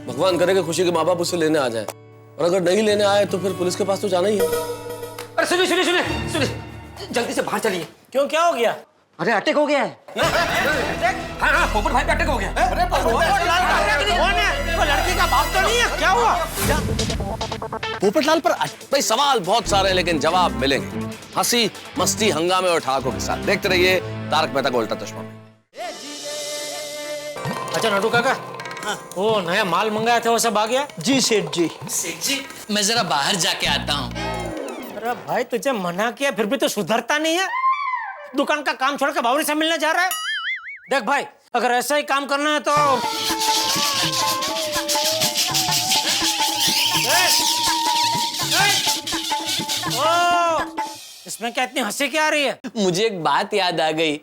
भगवान करे कि खुशी के माँ बाप उसे लेने आ जाए, और अगर नहीं लेने आए तो फिर पुलिस के पास तो जाना ही है।
अरे सुनिए सुनिए सुनिए सुनिए, जल्दी से बाहर चलिए।
क्यों, क्या हो गया?
अरे अटैक हो गया है। हाँ, पोपट भाई पे अटैक हो गया।
अरे
कौन है? वो लड़की का बाप तो नहीं है? क्या हुआ?
पोपटलाल पर भाई सवाल बहुत सारे हैं, लेकिन जवाब मिलेंगे हंसी मस्ती हंगामे और ठहाकों के साथ। देखते रहिए तारक मेहता का उल्टा चश्मा।
अच्छा नटू काका, वो नया माल मंगाया था वो सब आ गया?
जी सेठ जी।
सेठ जी मैं जरा बाहर जाके आता हूँ।
अरे भाई तुझे मना किया फिर भी तो सुधरता नहीं है। दुकान का काम छोड़ के बावरी से मिलने जा रहा है। देख भाई, अगर ऐसा ही काम करना है तो इसमें क्या इतनी हंसी क्या आ रही है?
मुझे एक बात याद आ गई,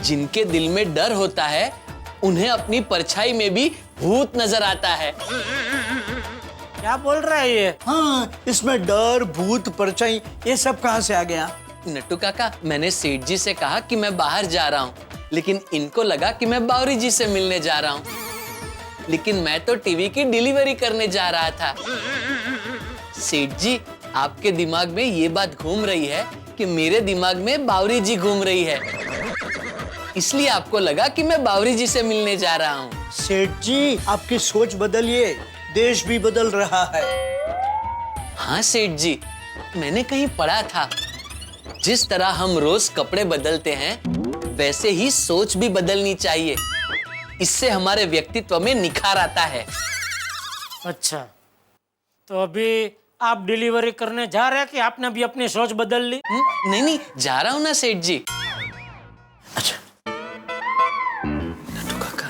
जिनके दिल में डर होता है उन्हें अपनी परछाई में भी भूत नजर आता है।
क्या बोल रहा है ये?
हाँ, इसमें डर भूत परछाई ये सब कहाँ से आ गया?
नट्टू काका, मैंने सेठ जी से कहा कि मैं बाहर जा रहा हूँ, लेकिन इनको लगा कि मैं बावरी जी से मिलने जा रहा हूँ, लेकिन मैं तो टीवी की डिलीवरी करने जा रहा था। सेठ जी, आपके दिमाग में ये बात घूम रही है कि मेरे दिमाग में बावरी जी घूम रही है, इसलिए आपको लगा कि मैं बावरी जी से मिलने जा रहा हूँ।
सेठ जी, आपकी सोच बदलिए, देश भी बदल रहा है।
हाँ सेठ जी, मैंने कहीं पढ़ा था, जिस तरह हम रोज कपड़े बदलते हैं वैसे ही सोच भी बदलनी चाहिए, इससे हमारे व्यक्तित्व में निखार आता है।
अच्छा, तो अभी आप डिलीवरी करने जा रहे हैं कि आपने भी अपनी सोच बदल ली?
नहीं, जा रहा हूँ ना सेठ जी।
अच्छा नट्टू काका,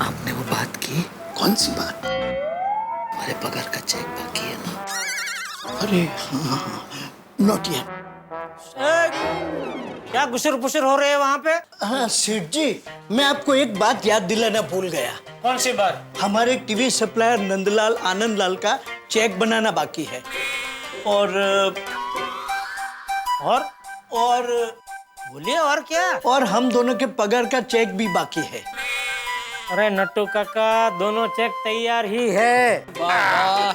आपने वो बात की? कौन सी बात? हमारे पगार का चेक बाकी है ना? अरे हाँ, नॉट येट।
क्या गुसर-पुसर हो रहे हैं वहाँ पे?
हाँ सेठ जी, मैं आपको एक बात याद दिलाना भूल गया।
कौन सी बात?
हमारे टीवी सप्लायर नंदलाल आनंदलाल का चेक बनाना बाकी है, और
बोलिए और क्या?
और हम दोनों के पगार का चेक भी बाकी है।
अरे नट्टू काका, दोनों चेक तैयार ही है।
वाह,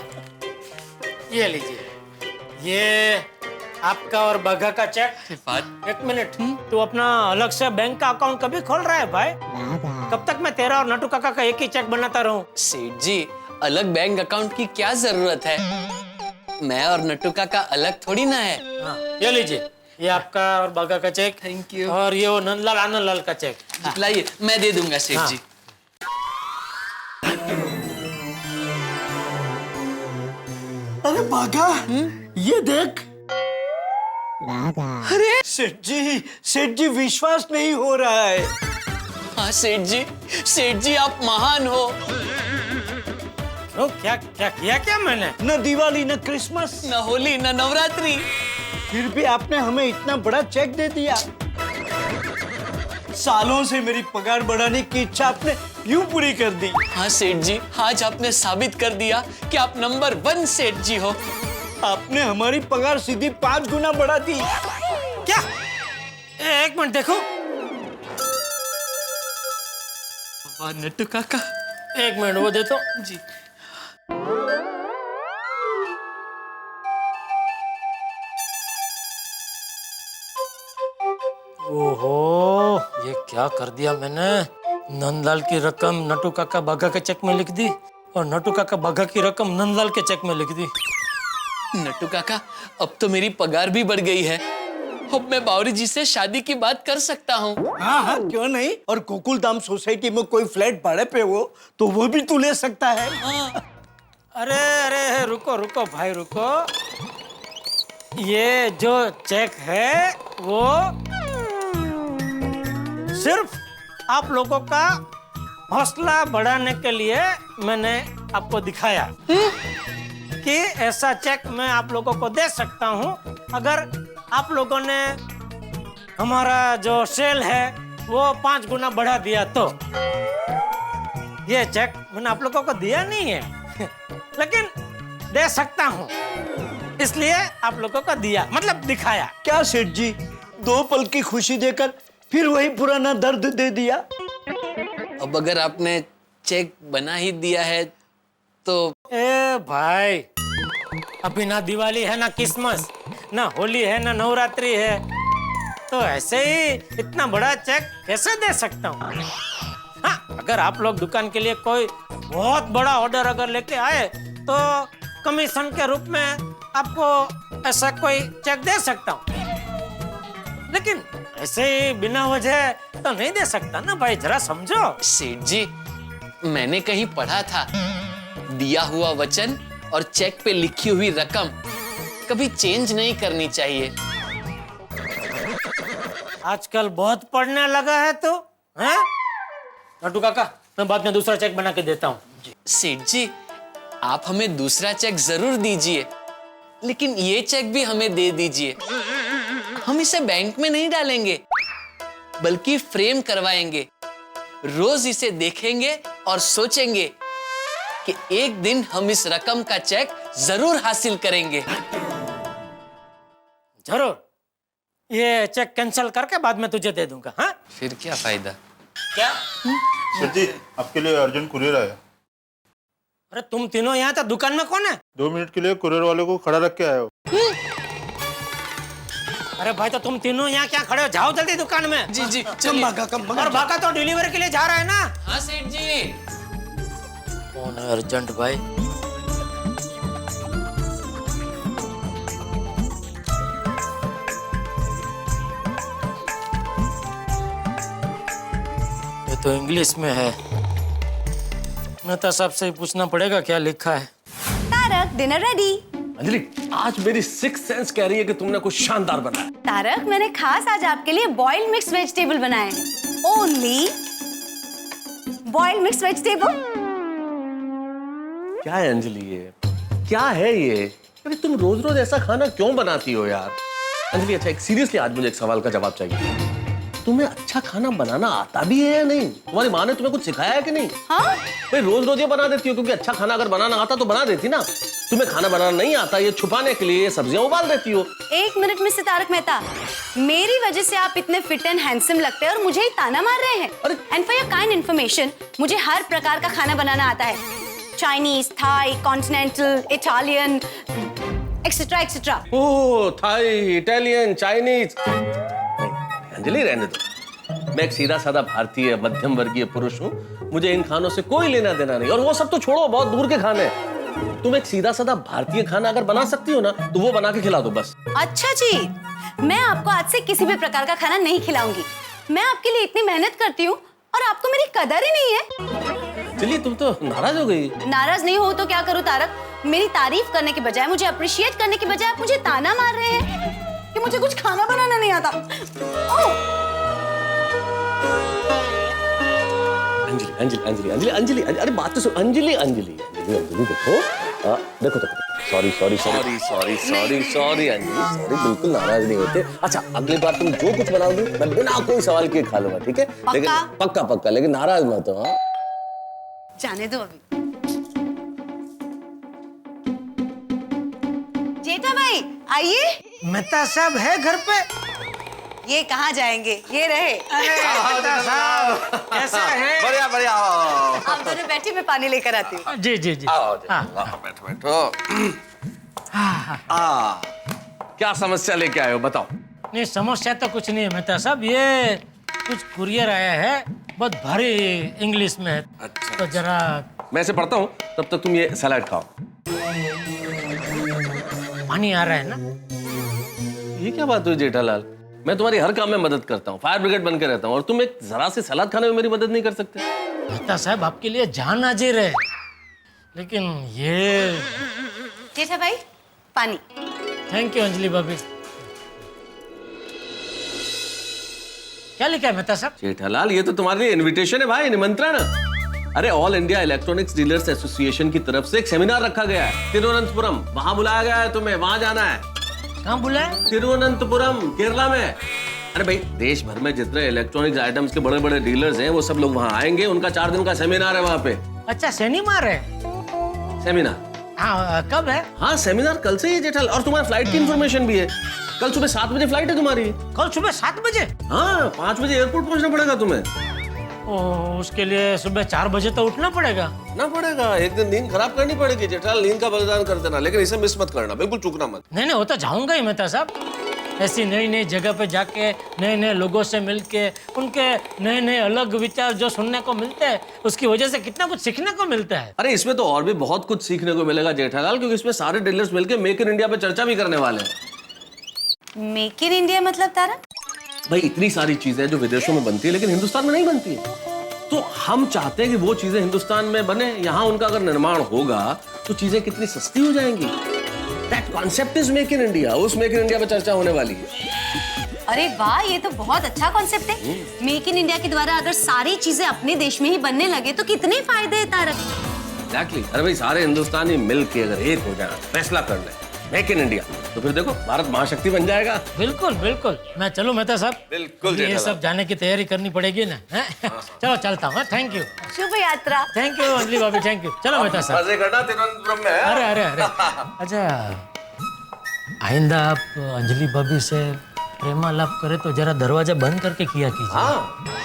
ये लीजिए, ये आपका और बगा का चेक। एक मिनट, तू अपना अलग से बैंक का अकाउंट कभी खोल रहा है भाई? कब तक मैं तेरा और नट्टू काका का एक ही चेक बनाता रहूं?
सेठ जी, अलग बैंक अकाउंट की क्या जरूरत है? मैं और नट्टू काका अलग थोड़ी ना है।
हाँ, ये लीजिए, ये आपका और बगा का चेक।
Thank you.
और ये वो नंदलाल आनंदलाल का चेक।
लाइए, मैं दे दूंगा सेठ
हाँ।
जी।
अरे बागा, ये देख। अरे सेठ जी विश्वास नहीं हो रहा है।
हाँ सेठ जी आप महान हो।
तो क्या किया क्या मैंने?
न दिवाली, न क्रिसमस,
न होली, न नवरात्रि,
फिर भी आपने हमें इतना बड़ा चेक दे दिया। सालों से मेरी पगार बढ़ाने की इच्छा आपने यूं पूरी कर दी।
हाँ सेठ जी, आज आपने साबित कर दिया कि आप नंबर 1 सेठ जी हो।
आपने हमारी पगार सीधी 5 गुना बढ़ा दी।
क्या? एक मिनट देखो।
वाह नट्टू काका।
एक मिनट वो दे तो।
जी।
ओहो, ये क्या कर दिया मैंने? नंदलाल की रकम नट्टू काका बगा के चेक में लिख दी और नट्टू काका बगा की रकम नंदलाल के चेक में लिख दी।
नट्टू काका, अब तो मेरी पगार भी बढ़ गई है अब मैं बावरी जी से शादी की बात कर सकता हूँ।
हाँ हाँ, क्यों नहीं। और गोकुलधाम सोसाइटी में कोई फ्लैट भाड़े पे हो तो वो भी तू ले सकता है।
अरे अरे रुको रुको भाई रुको। ये जो चेक है वो सिर्फ आप लोगों का हौसला बढ़ाने के लिए मैंने आपको दिखाया कि ऐसा चेक मैं आप लोगों को दे सकता हूँ अगर आप लोगों ने हमारा जो सेल है वो 5 गुना बढ़ा दिया तो। ये चेक मैंने आप लोगों को दिया नहीं है लेकिन दे सकता हूँ, इसलिए आप लोगों को दिया, मतलब दिखाया।
क्या सेठ जी, 2 पल की खुशी देकर फिर वही पुराना दर्द दे दिया।
अब अगर आपने चेक बना ही दिया है तो।
ए भाई, अभी ना दिवाली है ना क्रिसमस, ना होली है ना नवरात्रि है, तो ऐसे ही इतना बड़ा चेक कैसे दे सकता हूँ। हाँ, अगर आप लोग दुकान के लिए कोई बहुत बड़ा ऑर्डर अगर लेके आए तो कमीशन के रूप में आपको ऐसा कोई चेक दे सकता हूँ, लेकिन ऐसे ही बिना वजह तो नहीं दे सकता ना भाई, जरा समझो।
सेठ जी, मैंने कहीं पढ़ा था, दिया हुआ वचन और चेक पे लिखी हुई रकम कभी चेंज नहीं करनी चाहिए।
आजकल बहुत पढ़ने लगा है तो, हैं? लड्डू काका, मैं बाद में दूसरा चेक बना के देता हूँ।
सेठ जी, आप हमें दूसरा चेक जरूर दीजिए, लेकिन ये चेक भी हमें दे दीजिए। हम इसे बैंक में नहीं डालेंगे, बल्कि फ्रेम करवाएंगे। रोज इसे देखेंगे और सोचेंगे कि एक दिन हम इस रकम का चेक जरूर हासिल करेंगे।
जरूर। ये चेक कैंसिल करके बाद में तुझे दे दूंगा। हाँ?
फिर क्या फायदा?
क्या?
सर जी, आपके लिए अर्जेंट कुरियर आया।
अरे तुम तीनों यहाँ था, दुकान में कौन है?
2 मिनट के लिए कुरियर वाले को खड़ा रख के आया हो।
अरे भाई, तो तुम तीनों यहाँ क्या खड़े हो? जाओ जल्दी दुकान में।
जी जी,
कम भागा।
और भागा तो डिलीवरी के लिए जा रहा है ना?
हाँ सेठ जी।
कौन है अर्जेंट भाई? ये तो इंग्लिश में है, मेहता साहब से ही पूछना पड़ेगा क्या लिखा है।
Tarak, dinner ready.
अंजलि, आज मेरी सिक्स सेंस कह रही है कि तुमने कुछ शानदार बनाया।
तारक, मैंने खास आज आपके लिए बॉइल्ड मिक्स वेजिटेबल बनाए हैं। Only boiled mix vegetable.
क्या है अंजलि ये? क्या है ये? अरे तुम रोज रोज ऐसा खाना क्यों बनाती हो यार? अंजलि, अच्छा, एक सीरियसली आज मुझे एक सवाल का जवाब चाहिए। तुम्हें अच्छा खाना बनाना आता भी है या नहीं? तुम्हारी माँ ने तुम्हें कुछ सिखाया है कि नहीं?
हाँ?
भाई रोज रोज ये बना देती हो, क्योंकि अच्छा खाना अगर बनाना आता तो बना देती ना। तुम्हें खाना बनाना नहीं आता, ये छुपाने के लिए सब्जियां उबाल देती हो।
1 मिनट मिस्टर तारक मेहता, मेरी वजह से आप इतने फिट एंड हैंडसम लगते हैं और मुझे ही ताना मार रहे हैं। And for your kind information, मुझे हर प्रकार का खाना बनाना आता है। Chinese, Thai, continental, Italian, etcetera etcetera.
Oh, Thai, Italian, Chinese. Anjali, रहने दो। मैं एक सीधा साधा भारतीय मध्यम वर्गीय पुरुष हूँ, मुझे इन खानों से कोई लेना देना नहीं। और वो सब तो छोड़ो, बहुत दूर के खाने। तुम एक सीधा साधा भारतीय खाना अगर बना सकती हो ना, तो वो बना के खिला दो बस।
अच्छा जी, मैं आपको आज से किसी भी प्रकार का खाना नहीं खिलाऊंगी। मैं आपके लिए इतनी मेहनत करती हूँ और आपको मेरी कदर ही नहीं है।
चलिए, तुम तो नाराज हो गई।
नाराज नहीं हो तो क्या करूँ तारक? मेरी तारीफ करने के बजाय, मुझे अप्रिशिएट करने के बजाय आप मुझे ताना मार रहे हैं कि मुझे कुछ खाना बनाना नहीं आता।
अंजलि, अंजलि, अंजलि, अंजलि, अंजलि, अरे बात तो सुन। अंजलि, अंजलि, अंजलि, अंजलि, देखो, देखो, sorry, sorry, sorry, sorry, sorry, sorry, Anjali, sorry, बिल्कुल नाराज नहीं होते। अच्छा, अगली बार तुम जो कुछ बनाओगी मैं बिना कोई सवाल किए खा लूंगा, ठीक है? लेकिन पक्का पक्का, लेकिन नाराज मत हो। हाँ,
जाने दो अभी। जेठा भाई आइए।
मेहता साहब है घर पे?
ये कहाँ जाएंगे, ये रहे।
अरे मेहता साहब, कैसे हैं?
बढ़िया बढ़िया।
आप दोनों बैठे, मैं पानी लेकर आती हूँ।
जी जी जी।
बैठो बैठो। क्या समस्या लेके आए हो, बताओ।
नहीं, समस्या तो कुछ नहीं है मेहता साहब, ये कुछ कुरियर आया है, बहुत भारी इंग्लिश में है।
अच्छा,
तो जरा
मैं इसे पढ़ता हूँ, तब तक तुम ये सलाद खाओ।
पानी आ रहा है ना?
ये क्या बात हुई जेठालाल? मैं तुम्हारी हर काम में मदद करता हूँ, फायर ब्रिगेड बन के रहता हूँ, और तुम एक जरा सी सलाद खाने में मेरी मदद नहीं कर सकते?
मेहता साहब आपके लिए जान हाजिर है, लेकिन ये।
जेठा भाई पानी।
थैंक यू अंजलि भाभी। क्या लिखा है मेहता साहब?
जेठालाल, ये तो तुम्हारे लिए इनविटेशन है भाई, निमंत्रण। अरे all India electronics dealers association की तरफ से एक सेमिनार रखा गया है तिरुवनंतपुरम, वहां बुलाया गया है तुम्हें, वहां जाना है।
कहाँ बुलाया?
तिरुवनंतपुरम, केरला में। अरे भाई, देश भर में जितने इलेक्ट्रॉनिक्स आइटम्स के बड़े बड़े डीलर्स हैं वो सब लोग वहां आएंगे, उनका 4 दिन का सेमिनार है वहां पे।
अच्छा, सेमिनार है?
सेमिनार?
हाँ, कब है?
हाँ, सेमिनार कल से ही है जेठालाल, और तुम्हारे फ्लाइट की इन्फॉर्मेशन भी है। कल सुबह 7 बजे फ्लाइट है तुम्हारी।
कल सुबह 7 बजे?
हाँ, 5 बजे एयरपोर्ट पहुंचना पड़ेगा तुम्हें।
ओह, उसके लिए सुबह 4 बजे तो उठना पड़ेगा।
ना पड़ेगा, एक दिन नींद खराब करनी पड़ेगी जेठालाल, नींद का बलिदान कर देना, लेकिन इसे मिस मत करना, बिल्कुल चूकना मत।
नहीं नहीं, वो तो जाऊंगा ही मेहता साहब। ऐसी नई नई जगह पे जाके नए नए लोगों से मिलके उनके नए नए अलग विचार जो सुनने को मिलते हैं, उसकी वजह से कितना कुछ सीखने को मिलता है।
अरे इसमें तो और भी बहुत कुछ सीखने को मिलेगा जेठालाल, क्योंकि इसमें सारे डीलर्स मिलके मेक इन इंडिया पे चर्चा भी करने वाले हैं।
मेक इन इंडिया मतलब तारा?
भाई, इतनी सारी चीजें जो विदेशों में बनती है लेकिन हिंदुस्तान में नहीं बनती है, तो हम चाहते हैं कि वो चीजें हिंदुस्तान में बने, यहाँ उनका अगर निर्माण होगा तो चीजें कितनी सस्ती हो जाएंगी। That concept is Make in India, उस मेक इन इंडिया पे चर्चा होने वाली है।
अरे वाह, ये तो बहुत अच्छा कॉन्सेप्ट है। मेक इन इंडिया के द्वारा अगर सारी चीजें अपने देश में ही बनने लगे तो कितने फायदे हैं तारक।
Exactly. अरे भाई, सारे हिंदुस्तानी मिल के अगर एक हो जाए, फैसला कर ले मेक इन इंडिया, तो फिर देखो भारत महाशक्ति बन जाएगा।
बिल्कुल बिल्कुल, मैं चलूं मेहता साहब?
बिल्कुल।
ये सब जाने की तैयारी करनी पड़ेगी ना। चलो चलता हूँ। Thank you.
शुभ यात्रा।
थैंक यू अंजलि भाभी, थैंक यू। चलो मेहता साहब।
मजे करना तिरुवनंतपुरम में।
अरे अरे अरे, अच्छा आइंदा आप अंजलि भाभी से प्रेमालाप करे तो जरा दरवाजा बंद करके किया कीजिए।
हाँ।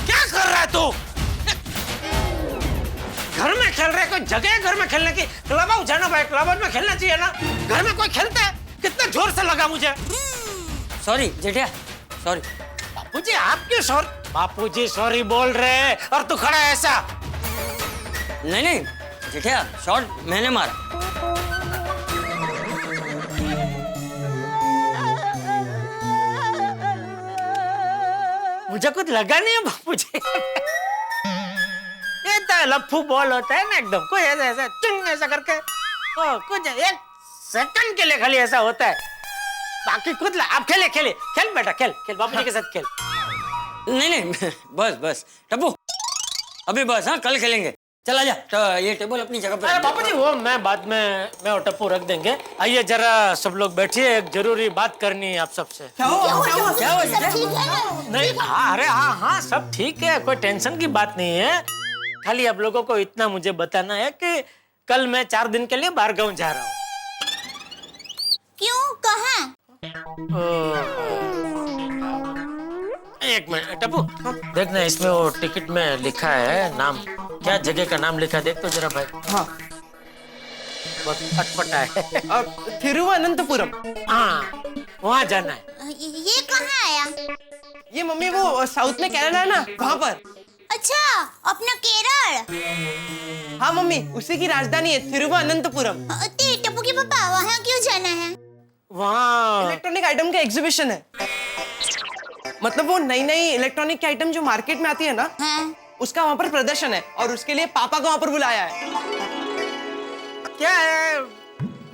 क्या कर रहा है तू? घर में खेल रहे, कोई जगह है घर में खेलने की? क्लब हाउस जाना भाई, क्लब हाउस में खेलना चाहिए ना। घर में कोई खेलता है? कितना जोर से लगा मुझे।
Sorry जेठिया, sorry.
बापूजी, आप क्यों सॉरी? बापूजी सॉरी बोल रहे हैं और तू खड़ा है ऐसा?
नहीं नहीं जेठिया, शॉट मैंने मारा।
मुझे कुछ लगा नहीं है बापूजी। ये तो लफ्फू बॉल होता है ना एकदम, कोई ऐसा ऐसा चिंग ऐसा करके, ओ कुछ 1 सेकंड के लिए खाली ऐसा होता है, बाकी कुछ आप खेले खेले खेल बेटा, खेल खेल बापूजी के साथ खेल।
नहीं नहीं, बस बस टप्पू, अभी बस। हाँ, कल खेलेंगे। चला जा, तो ये टेबल अपनी जगह पर।
अरे बापूजी, वो मैं बाद में मैं और टप्पू रख देंगे। आइए जरा सब लोग बैठिए, एक जरूरी बात करनी है आप सबसे।
क्या हुआ?
नहीं, हाँ, अरे हाँ हाँ, सब ठीक है, कोई टेंशन की बात नहीं है। खाली आप लोगों को इतना मुझे बताना है कि कल मैं 4 दिन के लिए बाहर गाँव जा रहा हूँ।
क्यों, कहाँ?
एक मिनट टप्पू, देखना इसमें वो टिकट में लिखा है नाम, क्या जगह का नाम लिखा, देख तो जरा भाई।
हाँ,
बहुत अटपटा है।
तिरुवनंतपुरम।
हाँ, वहाँ जाना है।
ये कहाँ आया?
ये मम्मी वो साउथ में केरला है ना, वहाँ पर।
अच्छा, अपना केरल।
हाँ मम्मी, उसी की राजधानी है तिरुवनंतपुरम।
टप्पू के पापा, वहाँ क्यों जाना है?
वहाँ
इलेक्ट्रॉनिक आइटम का एग्जीबिशन है। मतलब वो नई नई इलेक्ट्रॉनिक की आइटम जो मार्केट में आती है ना,
हाँ?
उसका वहाँ पर प्रदर्शन है, और उसके लिए पापा को वहाँ पर बुलाया है।
क्या है,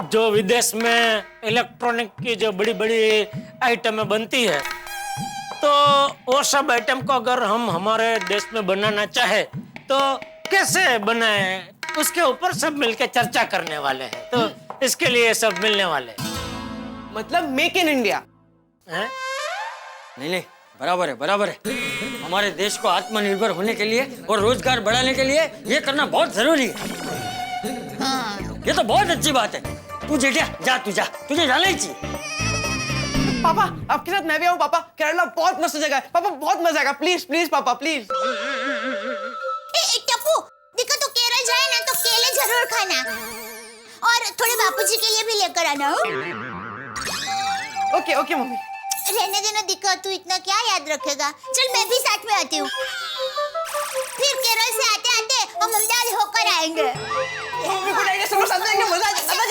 जो विदेश में इलेक्ट्रॉनिक की जो बड़ी बड़ी आइटमें बनती है, तो वो सब आइटम को अगर हम हमारे देश में बनाना चाहे तो कैसे बनाए, उसके ऊपर सब मिलकर चर्चा करने वाले हैं। तो इसके लिए सब मिलने वाले हैं।
मतलब मेक इन इंडिया।
नहीं नहीं, बराबर है, बराबर है। हमारे देश को आत्मनिर्भर होने के लिए और रोजगार बढ़ाने के लिए ये करना बहुत जरूरी है।
हाँ।
ये तो बहुत अच्छी बात है। तू जेठिया जा, तू जा, तुझे जाना ही चाहिए।
पापा, आपके साथ मैं भी आऊँ। पापा, केरला बहुत मस्त जगह है। पापा, बहुत मजा आएगा। प्लीज प्लीज पापा, प्लीज।
टप्पू, देखो तो केरल जाए ना तो केले जरूर खाना, और थोड़े बापूजी के लिए भी लेकर आना।
Okay okay mummy.
रहने देना दिक्कत, तू इतना क्या याद रखेगा। चल मैं भी साथ में आती हूँ। फिर केरल से आते आते हम अहमदाबाद होकर आएंगे।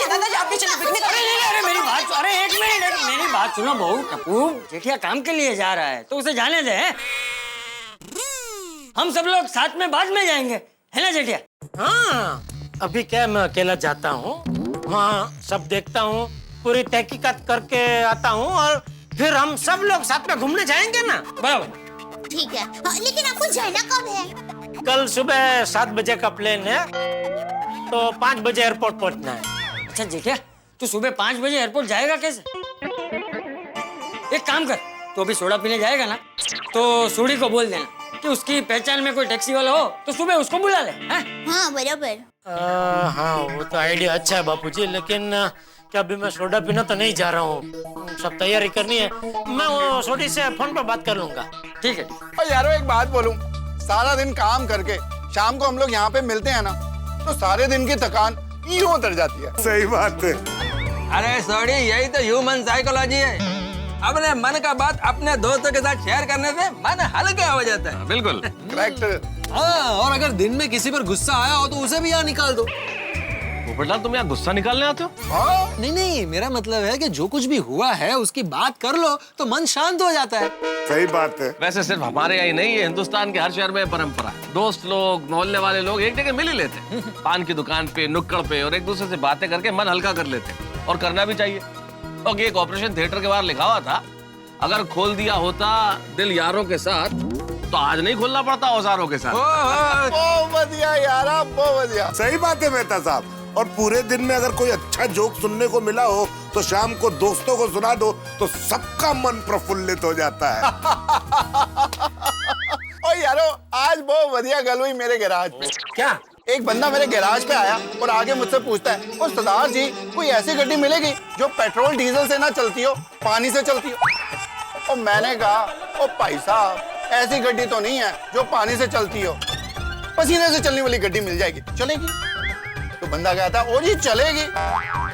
दादाजी आप भी चलो पिकनिक। अरे मेरी बात, अरे एक मिनट, मेरी बात सुनो बहू। टप्पू जेठिया काम के लिए जा रहा है तो उसे जाने दे। हम सब लोग साथ में बाद में जाएंगे, है ना जेठिया?
हाँ, अभी क्या मैं अकेला जाता हूँ, वहाँ सब देखता हूँ, पूरी तहकीकात करके आता हूँ और फिर हम सब लोग साथ में घूमने जाएंगे ना। बराबर।
ठीक है, लेकिन आपको जाना कब है?
कल सुबह 7 बजे का प्लेन है, तो 5 बजे एयरपोर्ट पहुंचना है।
अच्छा जेठिया, तू सुबह 5 बजे एयरपोर्ट जाएगा कैसे? एक काम कर, तू अभी सोडा पीने जाएगा ना, तो सूड़ी को बोल देना कि उसकी पहचान में कोई टैक्सी वाला हो तो सुबह उसको बुला ले।
हाँ बराबर।
हाँ, वो तो आइडिया अच्छा है बापूजी, लेकिन क्या अभी मैं सोडा पीना तो नहीं जा रहा हूँ, सब तैयारी करनी है। मैं वो सोडी से फोन पर बात कर लूंगा।
ठीक है।
और यारो एक बात बोलूं, सारा दिन काम करके शाम को हम लोग यहाँ पे मिलते हैं ना, तो सारे दिन की थकान यूं उतर जाती है।
सही बात है।
अरे सॉरी, यही तो ह्यूमन साइकोलॉजी है। अपने मन का बात अपने दोस्तों के साथ शेयर करने से मन हल्का हो जाता है।
बिल्कुल
करेक्ट।
हाँ, और अगर दिन में किसी पर गुस्सा आया हो तो उसे भी यहाँ निकाल दो।
पोपटलाल, तुम यहाँ गुस्सा निकालने आते हो?
नहीं नहीं, मेरा मतलब है कि जो कुछ भी हुआ है उसकी बात कर लो तो मन शांत हो जाता है।
सही बात है।
वैसे सिर्फ हमारे यहाँ ही नहीं, ये हिंदुस्तान के हर शहर में परंपरा है। दोस्त लोग, मोहल्ले वाले लोग एक जगह मिल ही लेते हैं, पान की दुकान पे, नुक्कड़ पे, और एक दूसरे से बातें करके मन हल्का कर लेते हैं, और करना भी चाहिए। और एक ऑपरेशन थिएटर के बाहर लिखा हुआ था, अगर खोल दिया होता दिल यारों के साथ तो आज नहीं खोलना पड़ता औजारों के साथ।
बहुत बढ़िया यारा, बहुत बढ़िया।
सही बात है मेहता साहब। और पूरे दिन में अगर कोई अच्छा जोक सुनने को मिला हो तो शाम को दोस्तों को सुना दो तो सबका मन प्रफुल्लित हो जाता है।
और यारो आज बहुत बढ़िया गल हुई मेरे गैराज पे।
क्या?
एक बंदा मेरे गैराज पे आया और आगे मुझसे पूछता है, ओ सरदार जी, कोई ऐसी गड्डी मिलेगी जो पेट्रोल डीजल से ना चलती हो, पानी से चलती हो? और मैंने कहा, ओ भाई साहब, ऐसी गड्डी तो नहीं है जो पानी से चलती हो, पसीने से चलने वाली गड्डी मिल जाएगी, चलेगी? तो बंदा कहता, ओ जी चलेगी।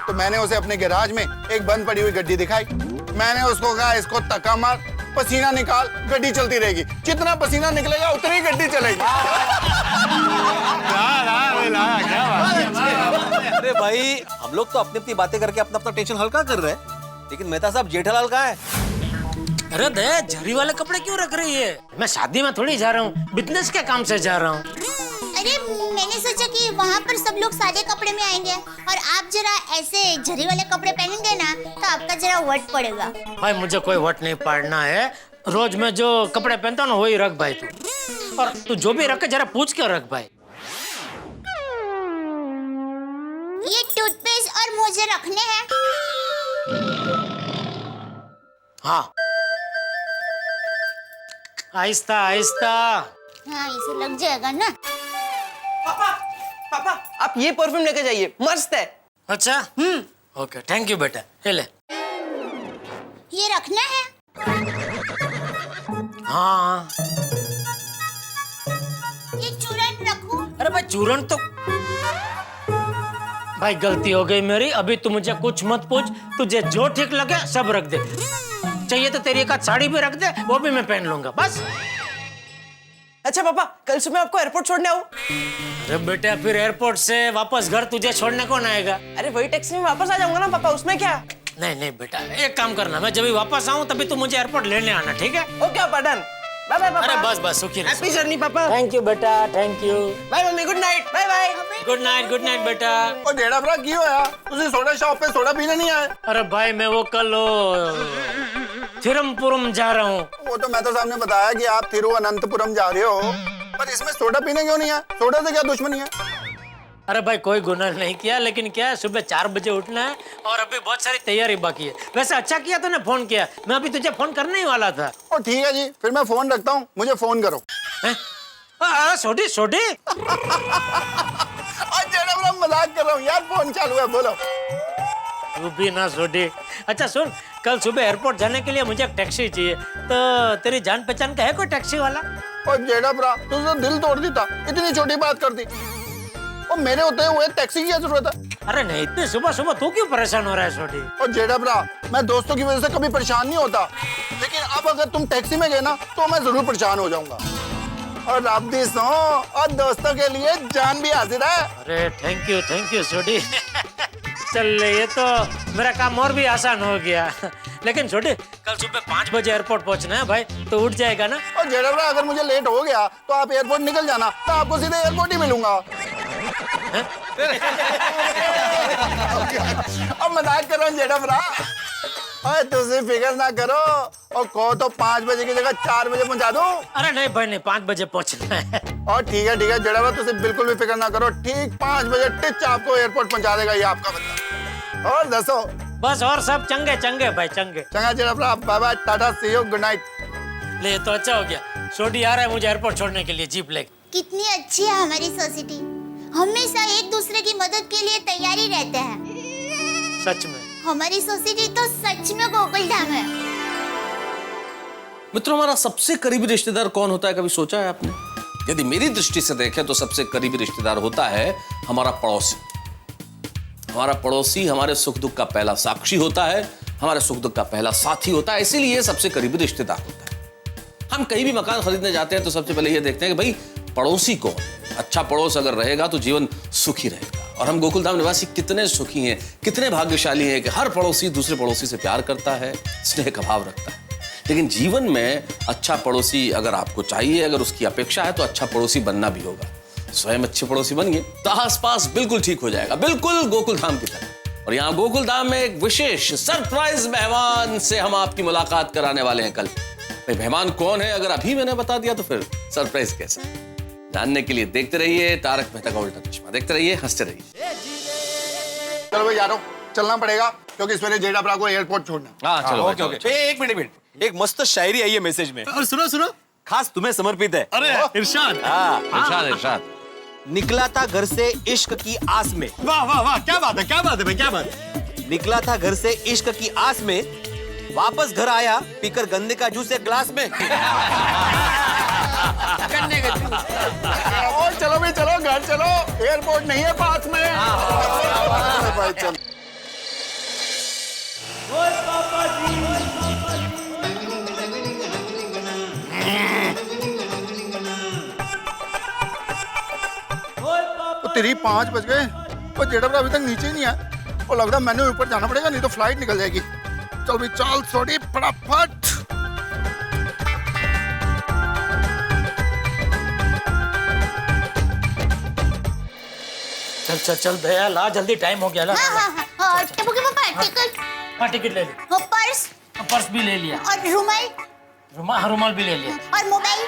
तो मैंने उसे अपने गैराज में एक बंद पड़ी हुई गड्डी दिखाई। मैंने उसको कहा, इसको तक्का मार, पसीना निकाल, गड्डी चलती रहेगी। जितना पसीना निकलेगा उतनी गड्डी चलेगी।
अरे भाई, हम लोग तो अपनी अपनी बातें करके अपना अपना टेंशन हल्का कर रहे हैं, लेकिन मेहता साहब जेठालाल कहाँ है?
अरे दया, झरी वाले कपड़े क्यों रख रही है? मैं शादी में थोड़ी जा रहा हूँ, बिजनेस के काम से जा रहा हूँ।
अरे मैंने सोचा कि वहाँ पर सब लोग सादे कपड़े में आएंगे और आप जरा ऐसे झरी वाले कपड़े पहनेंगे ना तो आपका जरा वट पड़ेगा।
भाई मुझे कोई वट नहीं पाड़ना है, रोज मैं जो कपड़े पहनता हूँ ना वही रख भाई तू, और तू जो भी रखे जरा पूछ के रख भाई।
ये टूथपेस्ट और मोजे रखने हैं?
हाँ, आहिस्ता आहिस्ता।
हाँ, इसे लग जाएगा ना।
पापा आप ये परफ्यूम लेके जाइए, मस्त है।
अच्छा, ओके, थैंक यू बेटा। ये ले।
ये रखना है?
हाँ।
ये चूरन रखूं?
अरे भाई चूरन तो, भाई गलती हो गई मेरी, अभी तू मुझे कुछ मत पूछ, तुझे जो ठीक लगे सब रख दे। चाहिए तो तेरी एक आध साड़ी भी रख दे, वो भी मैं पहन लूंगा बस।
अच्छा पापा, कल सुबह आपको एयरपोर्ट छोड़ने आऊं?
अरे बेटा, फिर एयरपोर्ट से वापस घर तुझे छोड़ने कौन आएगा?
अरे वही टैक्सी में वापस आ जाऊंगा ना पापा, उसमें क्या?
नहीं नहीं बेटा, एक काम करना, मैं जब भी वापस आऊं तभी तू मुझे एयरपोर्ट लेने आना, ठीक है?
ओके पापा, डन। बाय बाय पापा।
अरे बस बस, सुखी रहो।
हैप्पी जर्नी पापा।
थैंक यू बेटा, थैंक यू।
बाय मम्मी, good night. Bye bye.
Good night बेटा।
और डेढ़ा भरा क्यों आया? तुझे सोडा शॉप पे सोडा पीने नहीं आए?
अरे भाई मैं वो कल थिरुवनंतपुरम जा रहा हूँ।
वो तो मैं तो सामने बताया कि आप तिरुवनंतपुरम जा रहे हो, पर इसमें सोडा पीने क्यों नहीं आए? सोडा से क्या दुश्मनी है?
अरे भाई कोई गुनाह नहीं किया, लेकिन क्या है, सुबह 4 बजे उठना है और अभी बहुत सारी तैयारी बाकी है। वैसे अच्छा किया तूने फोन किया, मैं अभी तुझे फोन करने ही वाला था।
और ठीक है जी, फिर मैं फोन रखता हूँ, मुझे फोन करो।
सोडी सोडी।
मजाक कर रहा हूँ यार, फोन चालू है, बोलो।
तू भी ना सोडी। अच्छा सुन, कल सुबह एयरपोर्ट जाने के लिए मुझे एक टैक्सी चाहिए, तो तेरी जान पहचान का है कोई टैक्सी वाला?
और जेड़ा ब्रा, तू तो दिल तोड़ देता, इतनी छोटी बात कर दी। और मेरे होते हुए टैक्सी की क्या जरूरत है?
अरे नहीं, इतनी सुबह सुबह तू क्यों परेशान हो रहा है सोडी?
और जेड़ा ब्रा, मैं दोस्तों की वजह से कभी परेशान नहीं होता, अब अगर तुम टैक्सी में गए ना तो मैं जरूर परेशान हो जाऊंगा। और आप भी सो, और दोस्तों के लिए जान भी हाजिर है।
अरे थैंक यू छोटी। चल ये तो मेरा काम और भी आसान हो गया। लेकिन छोटे कल सुबह 5 बजे एयरपोर्ट पहुंचना है भाई, तो उठ जाएगा ना?
और जेडब्रा अगर मुझे लेट हो गया तो आप एयरपोर्ट निकल जाना, तो आपको सीधे एयरपोर्ट ही मिलूंगा। अब मजाक कर रहा हूँ जेडब्रा। अरे तुझे फिक्र ना करो, और कहो तो 5 बजे की जगह 4 बजे पहुंचा दूं।
अरे नहीं भाई नहीं, 5 बजे पहुंचना है।
और ठीक है जेडब्रा, तुझे बिल्कुल भी फिक्र ना करो, ठीक 5 बजे टिच आपको एयरपोर्ट पहुंचा देगा, ये आपका बंदा। और दसो
बस, और सब चंगे भाई,
चंगा जेडब्रा। Bye bye, tata, see you, good night.
ले तो अच्छा हो गया, छोटी आ रहा है मुझे एयरपोर्ट छोड़ने के लिए जीप लेके।
कितनी अच्छी है हमारी सोसाइटी, हमेशा एक दूसरे की मदद के लिए तैयारी रहते हैं।
सच में
हमारी सोसाइटी तो सच में गोकुल धाम है।
मित्रों, हमारा सबसे करीबी रिश्तेदार कौन होता है, कभी सोचा है आपने? यदि मेरी दृष्टि से देखें तो सबसे करीबी रिश्तेदार होता है हमारा पड़ोसी। हमारा पड़ोसी हमारे सुख दुख का पहला साक्षी होता है, हमारे सुख दुख का पहला साथी होता है, इसीलिए सबसे करीबी रिश्तेदार होता है। हम कहीं भी मकान खरीदने जाते हैं तो सबसे पहले ये देखते हैं कि भाई पड़ोसी कौन। अच्छा पड़ोस अगर रहेगा तो जीवन सुखी रहेगा। और हम गोकुलधाम निवासी कितने सुखी हैं, कितने भाग्यशाली हैं कि हर पड़ोसी दूसरे पड़ोसी से प्यार करता है, स्नेह का भाव रखता है। लेकिन जीवन में अच्छा पड़ोसी अगर आपको चाहिए, अगर उसकी अपेक्षा है, तो अच्छा पड़ोसी बनना भी होगा। स्वयं अच्छे पड़ोसी बनिए तो आसपास बिल्कुल ठीक हो जाएगा, बिल्कुल गोकुलधाम की तरह। और यहाँ गोकुलधाम में एक विशेष सरप्राइज मेहमान से हम आपकी मुलाकात कराने वाले हैं कल। मेहमान कौन है अगर अभी मैंने बता दिया तो फिर सरप्राइज कैसा? जानने के लिए देखते रहिए तारक मेहता का उल्टा चश्मा, देखते रहिए, हंसते रहिए।
चलो भाई यारो, चलना पड़ेगा क्योंकि सवेरे जेडब्रा को एयरपोर्ट छोड़ना।
हाँ चलो
ओके ओके। एक मिनट, एक मस्त शायरी आई है मैसेज में,
और सुनो
खास तुम्हें समर्पित है।
अरे इरशाद।
इरशाद।
निकला था घर से इश्क की आस में।
वाह वाह वाह, क्या बात है भाई, क्या बात।
निकला था घर से इश्क की आस में, वापस घर आया पीकर गन्ने का जूस एक ग्लास में।
गन्ने का जूस। और चलो भाई चलो, घर चलो, एयरपोर्ट नहीं है पास में। भाई चलो। तो तेरी 5 बज गए और जेडब्रा अभी तक नीचे ही नहीं आया, और लग रहा है मैंने ऊपर जाना पड़ेगा, नहीं तो फ्लाइट निकल जाएगी। चल भाई चल छोटी, फटाफट।
चल भैया ला जल्दी, टाइम हो गया। ला
हाँ, टप्पू के पापा टिकट।
हाँ टिकट ले ली,
वो पर्स
पर्स भी ले लिया,
और
रुमाल भी ले लिया,
और
मोबाइल,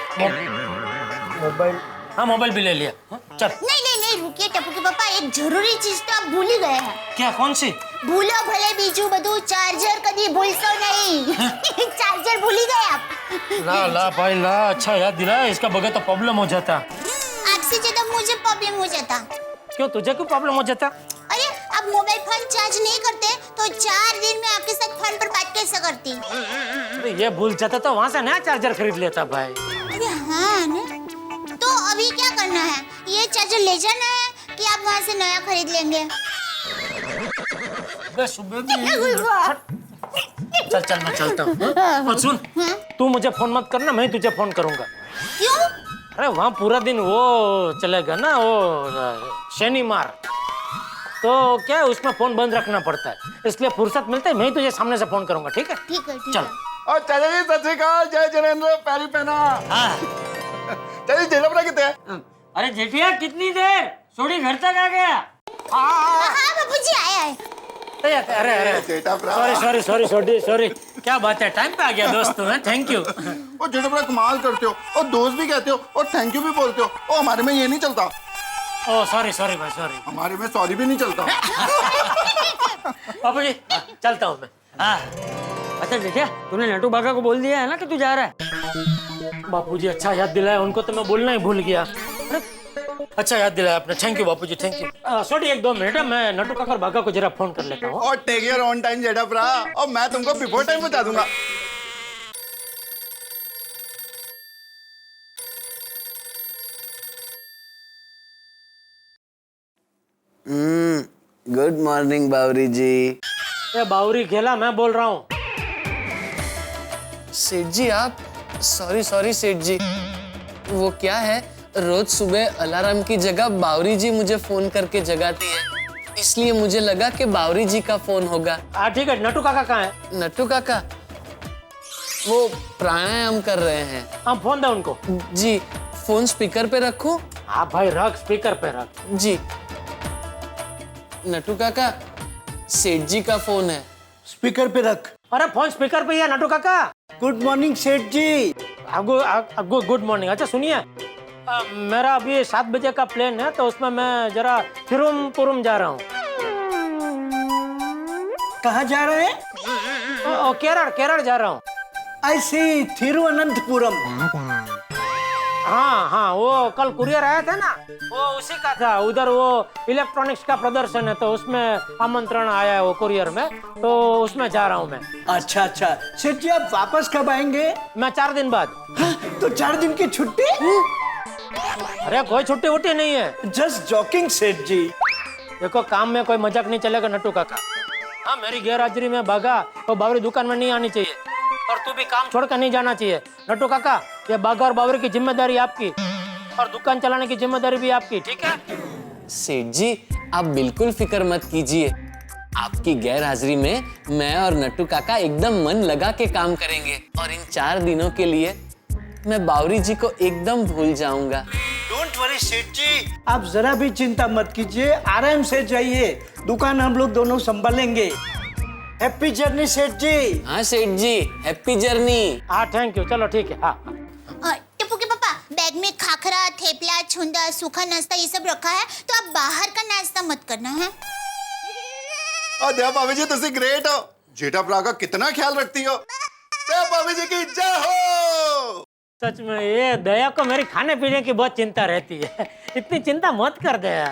हाँ मोबाइल भी ले लिया। चल।
नहीं रुकिए टप्पू के पापा, एक जरूरी चीज तो आप भूल ही गए हैं।
क्या, कौन सी?
भूलो भले बीजू बधू, चार्जर कभी भूलसो नहीं। चार्जर भूल ही गए आप।
ला भाई ला, अच्छा याद दिला, इसका बगैर तो प्रॉब्लम हो जाता।
आपसे ज्यादा मुझे प्रॉब्लम हो जाता।
क्यों, तुझे क्यों प्रॉब्लम हो जाता?
अरे आप मोबाइल फोन चार्ज नहीं करते तो 4 दिन में आपके साथ फोन पर बात कैसे करती?
अरे ये भूल जाता तो वहाँ से नया चार्जर खरीद लेता भाई।
अरे हाँ ना, तो अभी क्या करना है? ये चार्जर ले जाना है कि आप वहाँ से नया खरीद लेंगे?
सुबह चल मैं चलता हूँ। और सुन, तू मुझे फोन मत करना, मैं तुझे फोन करूंगा।
क्यों?
अरे वहाँ पूरा दिन वो चलेगा ना, वो शनि मार, तो क्या है उसमें फोन बंद रखना पड़ता है, इसलिए फुर्सत मिलते ही मैं तुझे सामने से फोन करूंगा, ठीक है?
ठीक है
चल।
और चाचा जी सत श्री अकाल, जय जनेंद्र, पैरी पहना। चाचा जी जेडब्रा कितने हैं?
अरे जेठिया कितनी देर, सोडी घर तक आ गया।
हाँ बाबूजी आए।
अरे सॉरी, क्या बात है, टाइम पे आ गया दोस्त तुम्हें, थैंक यू।
और जेडब्रा कमाल करते हो, और दोस्त भी कहते हो, और थैंक यू भी बोलते हो, और हमारे में ये नहीं चलता।
ओह सॉरी भाई, सॉरी।
हमारे में सॉरी भी नहीं चलता।
बाबूजी चलता हूँ मैं।
हाँ अच्छा जेठिया, तूने नटू बाका को बोल दिया है ना कि तू जा रहा है?
बापूजी अच्छा याद दिलाया, उनको तो मैं बोलना ही भूल गया। अच्छा याद दिलाया आपने, thank you Bapuji, thank you. Sorry 1-2 minute, मैं नटू काका बागा को जरा फोन कर लेता हूँ।
और टेक योर ऑन टाइम जेडब्रा, और मैं तुमको बिफोर टाइम बता दूंगा।
गुड मॉर्निंग बावरी जी।
बावरी खेला, मैं बोल रहा हूँ।
सेठ जी आप सॉरी सॉरी सेठ जी, वो क्या है, रोज सुबह अलार्म की जगह बावरी जी मुझे फोन करके जगाती है, इसलिए मुझे लगा कि बावरी जी का फोन होगा।
ठीक है, नट्टू काका कहाँ है?
नट्टू काका वो प्राणायाम कर रहे हैं।
हाँ, फोन दे उनको।
जी, फोन स्पीकर पे रखूं?
हाँ भाई रख, स्पीकर पे रख।
जी। नट्टू काका, सेठ जी का फोन है।
स्पीकर पे रख।
अरे फोन स्पीकर पे ही है नट्टू काका।
गुड मॉर्निंग सेठ जी।
Good morning. अच्छा सुनिए, मेरा अभी 7 बजे का प्लेन है, तो उसमें मैं जरा तिरुवनंतपुरम जा रहा हूँ।
कहाँ जा रहे हैं?
केरल जा रहा हूँ।
आई सी, तिरुवनंतपुरम।
हाँ, वो कल कुरियर आया था ना, वो उसी का था। उधर वो इलेक्ट्रॉनिक्स का प्रदर्शन है, तो उसमें आमंत्रण आया है वो कुरियर में, तो उसमें जा रहा हूँ मैं।
अच्छा, सेठ जी आप वापस कब आएंगे?
मैं 4 दिन बाद।
हाँ, तो 4 दिन की छुट्टी?
अरे कोई छुट्टी वुट्टी नहीं है।
जस्ट जॉकिंग सेठ जी।
देखो, काम में कोई मजाक नहीं चलेगा नट्टू काका। हाँ, मेरी गैरहाजिरी में बाघा और बावरी दुकान में नहीं आनी चाहिए, और तू भी काम छोड़कर नहीं जाना चाहिए। नट्टू काका, ये बाघा और बावरी की जिम्मेदारी आपकी, और दुकान चलाने की जिम्मेदारी भी आपकी, ठीक है?
सेठ जी आप बिल्कुल फिक्र मत कीजिए, आपकी गैर हाजिरी में मैं और नट्टू काका एकदम मन लगा के काम करेंगे, और इन 4 दिनों के लिए मैं बावरी जी को एकदम भूल जाऊंगा।
डोंट वरी सेठ जी, आप जरा भी चिंता मत कीजिए, आराम से जाइए, दुकान हम लोग दोनों संभालेंगे। हैप्पी जर्नी सेठ जी।
हाँ सेठ जी, हैप्पी जर्नी।
हाँ थैंक यू, चलो ठीक है। हाँ
टप्पू के पापा, बैग में खाखरा, थेपला, छुंदा, सूखा नाश्ता ये सब रखा है, तो आप बाहर का नाश्ता मत करना है।
दया भाभी जी तुसी ग्रेट हो, जेठा भरा का कितना ख्याल रखती हो। दया भाभी जी की जय हो।
सच में ये दया को मेरी खाने पीने की बहुत चिंता रहती है, इतनी चिंता मत कर दया।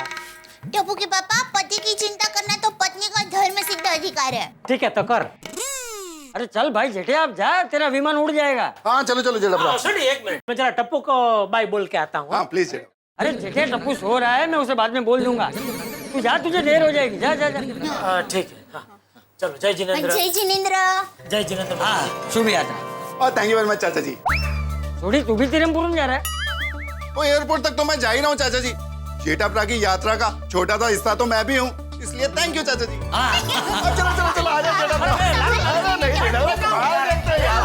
टप्पू के पापा, पति की चिंता करना तो पत्नी का धर्म सिद्ध अधिकार है।
ठीक है तो कर।
अरे चल भाई जेठे, आप जा, तेरा विमान उड़ जाएगा।
हाँ चलो चलो जेठा भरा।
सुनिए 1 मिनट, मैं जरा टप्पू को बाय बोल के आता हूँ।
हाँ प्लीज जेठा।
अरे जेठे, टप्पू सो रहा है, मैं उसे बाद में बोल दूंगा। तू जा, तुझे देर हो जाएगी। जा जा जा।
ठीक है, हाँ। चलो जय जिनेंद्र।
जय जिनेंद्र।
जय जिनेंद्र।
हाँ शुभ यात्रा।
थैंक यू वेरी मच चाचा जी।
थोड़ी तू भी तिरुवनंतपुरम जा रहा है?
वो एयरपोर्ट तक तो मैं जा ही रहा हूँ चाचा जी। जेठा भरा की यात्रा का छोटा सा हिस्सा तो मैं भी हूँ, इसलिए थैंक यू चाचा जी। चलो चलो चलो आ जाओ जेठा भरा। अरे नहीं जेठा भरा, बाहर देखते हैं यार।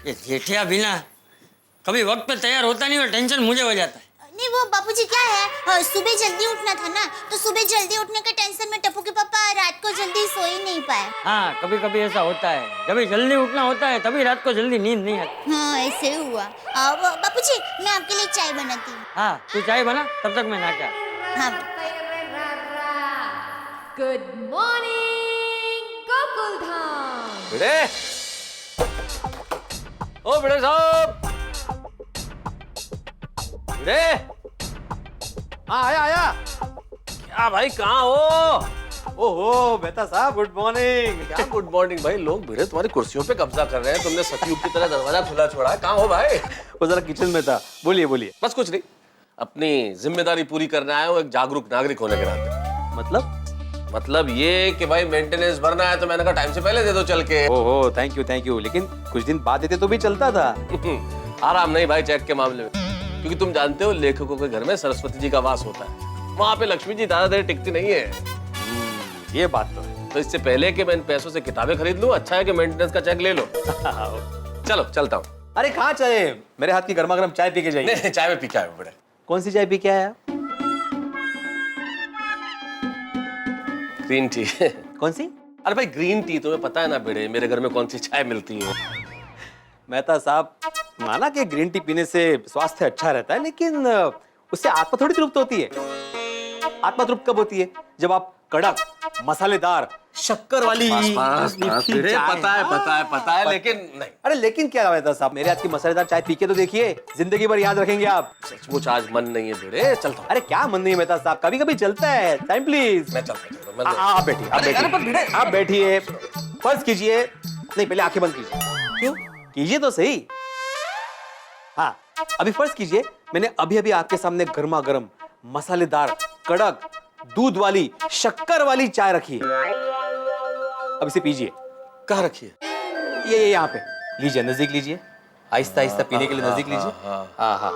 ये जेठिया भी ना कभी वक्त पे तैयार होता नहीं और टेंशन मुझे हो जाता है।
नहीं वो बापूजी क्या है, सुबह जल्दी उठना था ना, तो सुबह जल्दी उठने के टेंशन में टप्पू के पापा रात को जल्दी सो ही नहीं पाए।
हाँ कभी कभी ऐसा होता है, जब जल्दी उठना होता है तभी रात को जल्दी नींद नहीं आती।
हाँ ऐसे ही हुआ। बापूजी मैं आपके लिए चाय बनाती हूँ।
हाँ तू चाय बना, तब तक मैं नाचा।
हाँ।
Good morning Gokuldham.
Bhide, oh Bhide साहब, भिड़े। हाँ आया आया। क्या भाई कहाँ हो?
ओहो बेटा साहब गुड मॉर्निंग।
क्या गुड मॉर्निंग भाई, लोग भिड़े तुम्हारी कुर्सियों पे कब्जा कर रहे हैं, तुमने सतयुग की तरह दरवाजा खुला छोड़ा है। कहाँ हो भाई?
वो जरा किचन में था। बोलिए बोलिए।
बस कुछ नहीं, अपनी जिम्मेदारी पूरी करने आया हूँ एक जागरूक नागरिक होने के नाते। मतलब ये कि भाई मेंटेनेंस भरना है तो मैंने कहा टाइम से पहले दे दो चल के।
ओहो थैंक यू, लेकिन कुछ दिन बाद देते तो भी चलता था।
आराम नहीं भाई चेक के मामले में, क्योंकि तुम जानते हो लेखकों के घर में सरस्वती जी का वास होता है, वहां पे लक्ष्मी जी ज्यादा देर टिकती नहीं है।
ये बात तो है।
तो इससे पहले कि मैं इन पैसों से किताबें खरीद लूं, अच्छा है कि मेंटेनेंस का चेक ले लो। चलो चलता हूँ।
अरे कहाँ चले, मेरे हाथ की गर्मा गर्म चाय पी के जाइए।
नहीं चाय में पी के आए हो बड़े।
कौन सी चाय पी के आया?
Green tea.
कौन सी?
अरे भाई ग्रीन टी, तुम्हें पता है ना बेड़े मेरे घर में कौन सी चाय मिलती है।
मेहता साहब, माना कि ग्रीन टी पीने से स्वास्थ्य अच्छा रहता है, लेकिन उससे आत्मा थोड़ी तृप्त होती है। आत्मा तृप्त कब होती है? जब आप कड़क मसालेदार शक्कर वाली
पता है लेकिन नहीं।
अरे लेकिन क्या मेहता साहब, मेरे हाथ की मसालेदार चाय पी के तो देखिए, जिंदगी भर याद रखेंगे आप।
सचमुच आज मन नहीं है बेड़े, चलता हूँ।
अरे क्या मन नहीं है मेहता साहब, कभी कभी चलता है। Time please.
मैं चलता हूँ।
आप बैठिए, आप बैठिए। फर्ज कीजिए, नहीं पहले आंखें बंद कीजिए। क्यों? कीजिए तो सही। हाँ अभी फर्ज कीजिए, मैंने अभी अभी आपके सामने गर्मा गर्म मसालेदार कड़क दूध वाली शक्कर वाली चाय रखी है, अब इसे पीजिए।
कहाँ रखी है?
ये यहाँ पे लीजिए, नजदीक लीजिए, आहिस्ता आहिस्ता पीने के लिए नजदीक लीजिए। हाँ हाँ,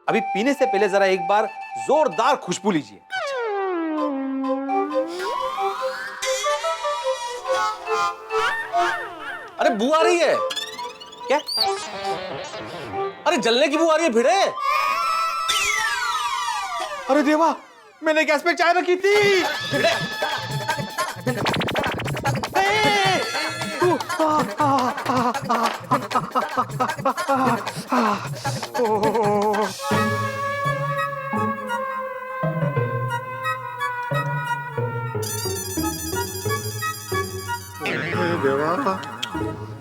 अभी पीने से पहले जरा एक बार जोरदार खुशबू लीजिए।
अरे बू आ रही है
क्या?
अरे जलने की बू आ रही है भिड़े।
अरे देवा, मैंने गैस पे चाय रखी थी।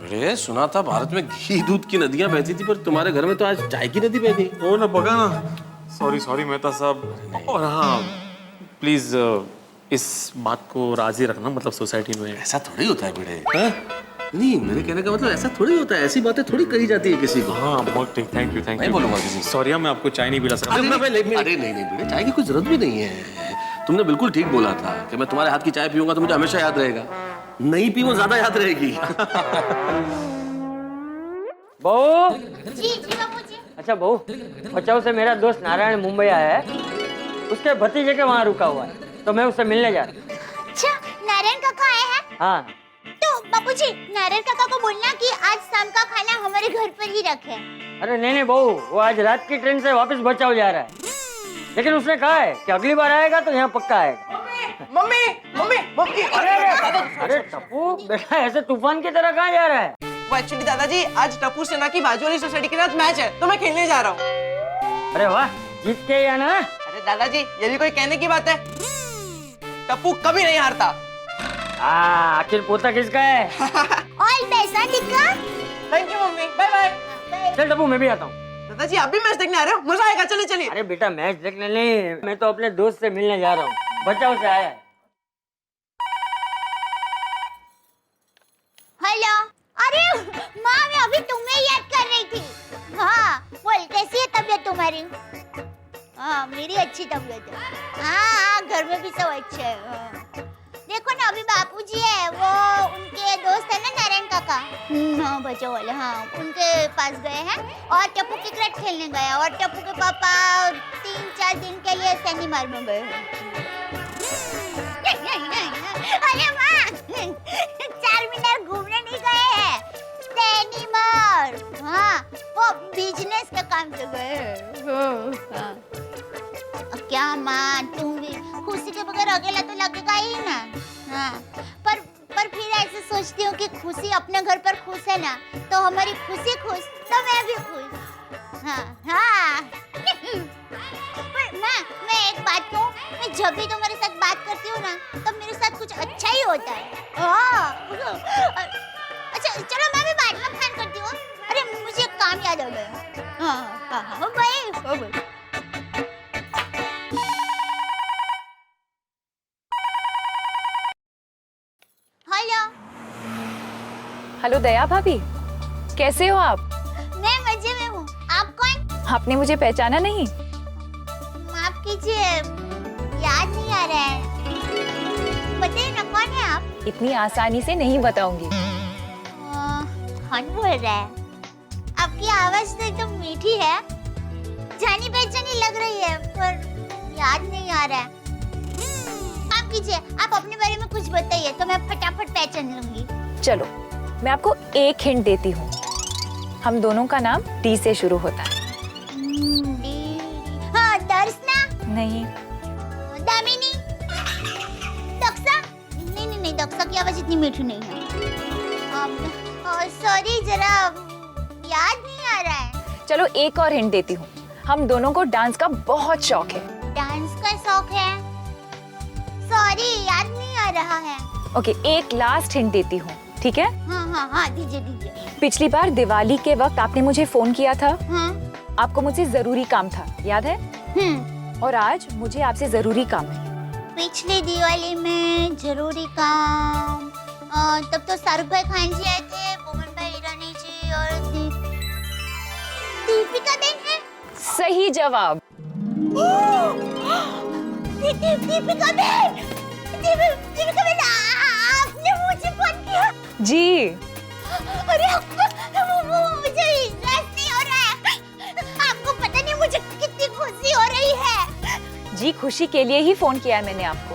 अरे सुना था भारत में घी दूध की नदियां बहती थी, पर तुम्हारे घर में तो आज चाय की नदी बह गई।
ओ ना बगा ना, सॉरी मेहता साहब। और हाँ प्लीज इस बात को राजी रखना, मतलब सोसाइटी में
ऐसा थोड़ी होता है भिड़े। नहीं, मेरे कहने का मतलब ऐसा थोड़ी होता है, ऐसी बातें थोड़ी कही जाती है किसी को।
हाँ बहुत ठीक, थैंक यू
नहीं बोलूंगा किसी को।
सॉरी, मैं आपको चाय नहीं पिला सकता।
अरे नहीं भिड़े, चाय की कोई जरूरत भी नहीं है। तुमने बिल्कुल ठीक बोला था कि मैं तुम्हारे हाथ की चाय पीऊंगा तो मुझे हमेशा याद रहेगा, नहीं पी वो ज्यादा याद रहेगी।
बहू।
जी बाबूजी।
अच्छा बहू, बचाओ से मेरा दोस्त नारायण मुंबई आया है, उसके भतीजे के वहाँ रुका हुआ है, तो मैं उससे मिलने जा रहा हूँ।
अच्छा, नारायण काका आए हैं?
हाँ।
तो बाबूजी, नारायण काका को बोलना कि आज शाम का खाना हमारे घर पर ही रखे।
अरे नहीं बहू, वो आज रात की ट्रेन से वापस बचाओ जा रहा है, लेकिन उसने कहा है कि अगली बार आएगा तो यहाँ पक्का आएगा।
Mummy mummy mummy.
अरे टप्पू बेटा, ऐसे तूफान की तरह कहाँ जा रहा है?
वो एक्चुअली दादाजी, आज टप्पू सेना की बाजू वाली सोसाइटी के साथ मैच है, तो मैं खेलने जा रहा हूँ।
अरे वाह, जीत के या ना?
अरे दादाजी, ये भी कोई कहने की बात है? टप्पू कभी नहीं हारता।
आखिर पोता किसका है?
ऑल पैसा टिक्का।
थैंक यू मम्मी, बाय बाय।
चल टप्पू, मैं भी आता हूँ।
दादाजी, आप भी मैच देखने आ रहे हो? मजा आएगा, चलिए चलिए।
अरे बेटा, मैच देखने नहीं, मैं तो अपने दोस्त से मिलने जा रहा हूँ, बचाओ से आया है।
हेलो। अरे माँ, मैं अभी तुम्हें याद कर रही थी। हाँ बोल, कैसी है तबीयत तुम्हारी? हाँ मेरी अच्छी तबीयत है। हाँ घर में भी सब अच्छे है। देखो ना, अभी बापूजी है, वो उनके दोस्त है ना नारायण काका, हाँ बच्चों वाले, हाँ उनके पास गए हैं और टप्पू क्रिकेट खेलने गए, और टप्पू के पापा 3-4 दिन के लिए सैनीमार में गए हैं। अरे माँ, 4 मीनार घूमने नहीं गए हैं, सैनीमार। हाँ वो बिजनेस के काम से गए हैं। क्या माँ, तुम भी खुशी के बगैर अकेला तो लगेगा ही ना। हाँ पर फिर ऐसे सोचती हूँ कि खुशी अपने घर पर खुश है ना, तो हमारी खुशी खुश तो मैं भी खुश। हाँ हाँ। पर माँ, मैं एक बात कहूँ, मैं जब भी तुम्हारे साथ बात करती हूँ ना, तो मेरे साथ कुछ अच्छा ही होता है। अच्छा चलो, मैं भी बाद में फोन करती हूँ। अरे मुझे काम याद आ गया। हाँ भाई।
हेलो दया भाभी, कैसे हो आप?
मैं मजे में हूँ। आप कौन?
आपने मुझे पहचाना नहीं?
माफ कीजिए, याद नहीं आ रहा है। बताइए ना, कौन है आप?
इतनी आसानी से नहीं बताऊंगी।
कौन बोल रहा है? आपकी आवाज तो एकदम मीठी है, जानी पहचानी लग रही है, पर याद नहीं आ रहा है। माफ कीजिए, आप अपने बारे में कुछ बताइए तो मैं फटाफट पहचान लूंगी।
चलो मैं आपको एक हिंट देती हूँ, हम दोनों का नाम डी से शुरू होता है।
हाँ, दर्शना?
नहीं।
दामिनी? दक्षा? नहीं, दक्षा की आवाज इतनी मीठी नहीं है। सॉरी, जरा याद नहीं आ रहा है।
चलो एक और हिंट देती हूँ, हम दोनों को डांस का बहुत शौक है।
डांस का शौक है? सॉरी, याद नहीं आ रहा है।
ओके, एक लास्ट हिंट देती हूँ, ठीक है?
हाँ, दीजिए।
पिछली बार दिवाली के वक्त आपने मुझे फोन किया था।
हाँ।
आपको मुझसे जरूरी काम था, याद है? और आज मुझे आपसे जरूरी काम है।
पिछली दिवाली में जरूरी काम? तब तो शाहरुख भाई खान जी आए थे, बोमन भाई ईरानी जी और दीपिका देन है।
सही जवाब।
दीपिका बहन, दीपिका बहन, आपने मुझे फोन किया?
जी।
अरे मुझे विश्वास नहीं हो रहा है। आपको पता नहीं मुझे कितनी खुशी हो रही है।
जी खुशी के लिए ही फोन किया है मैंने आपको।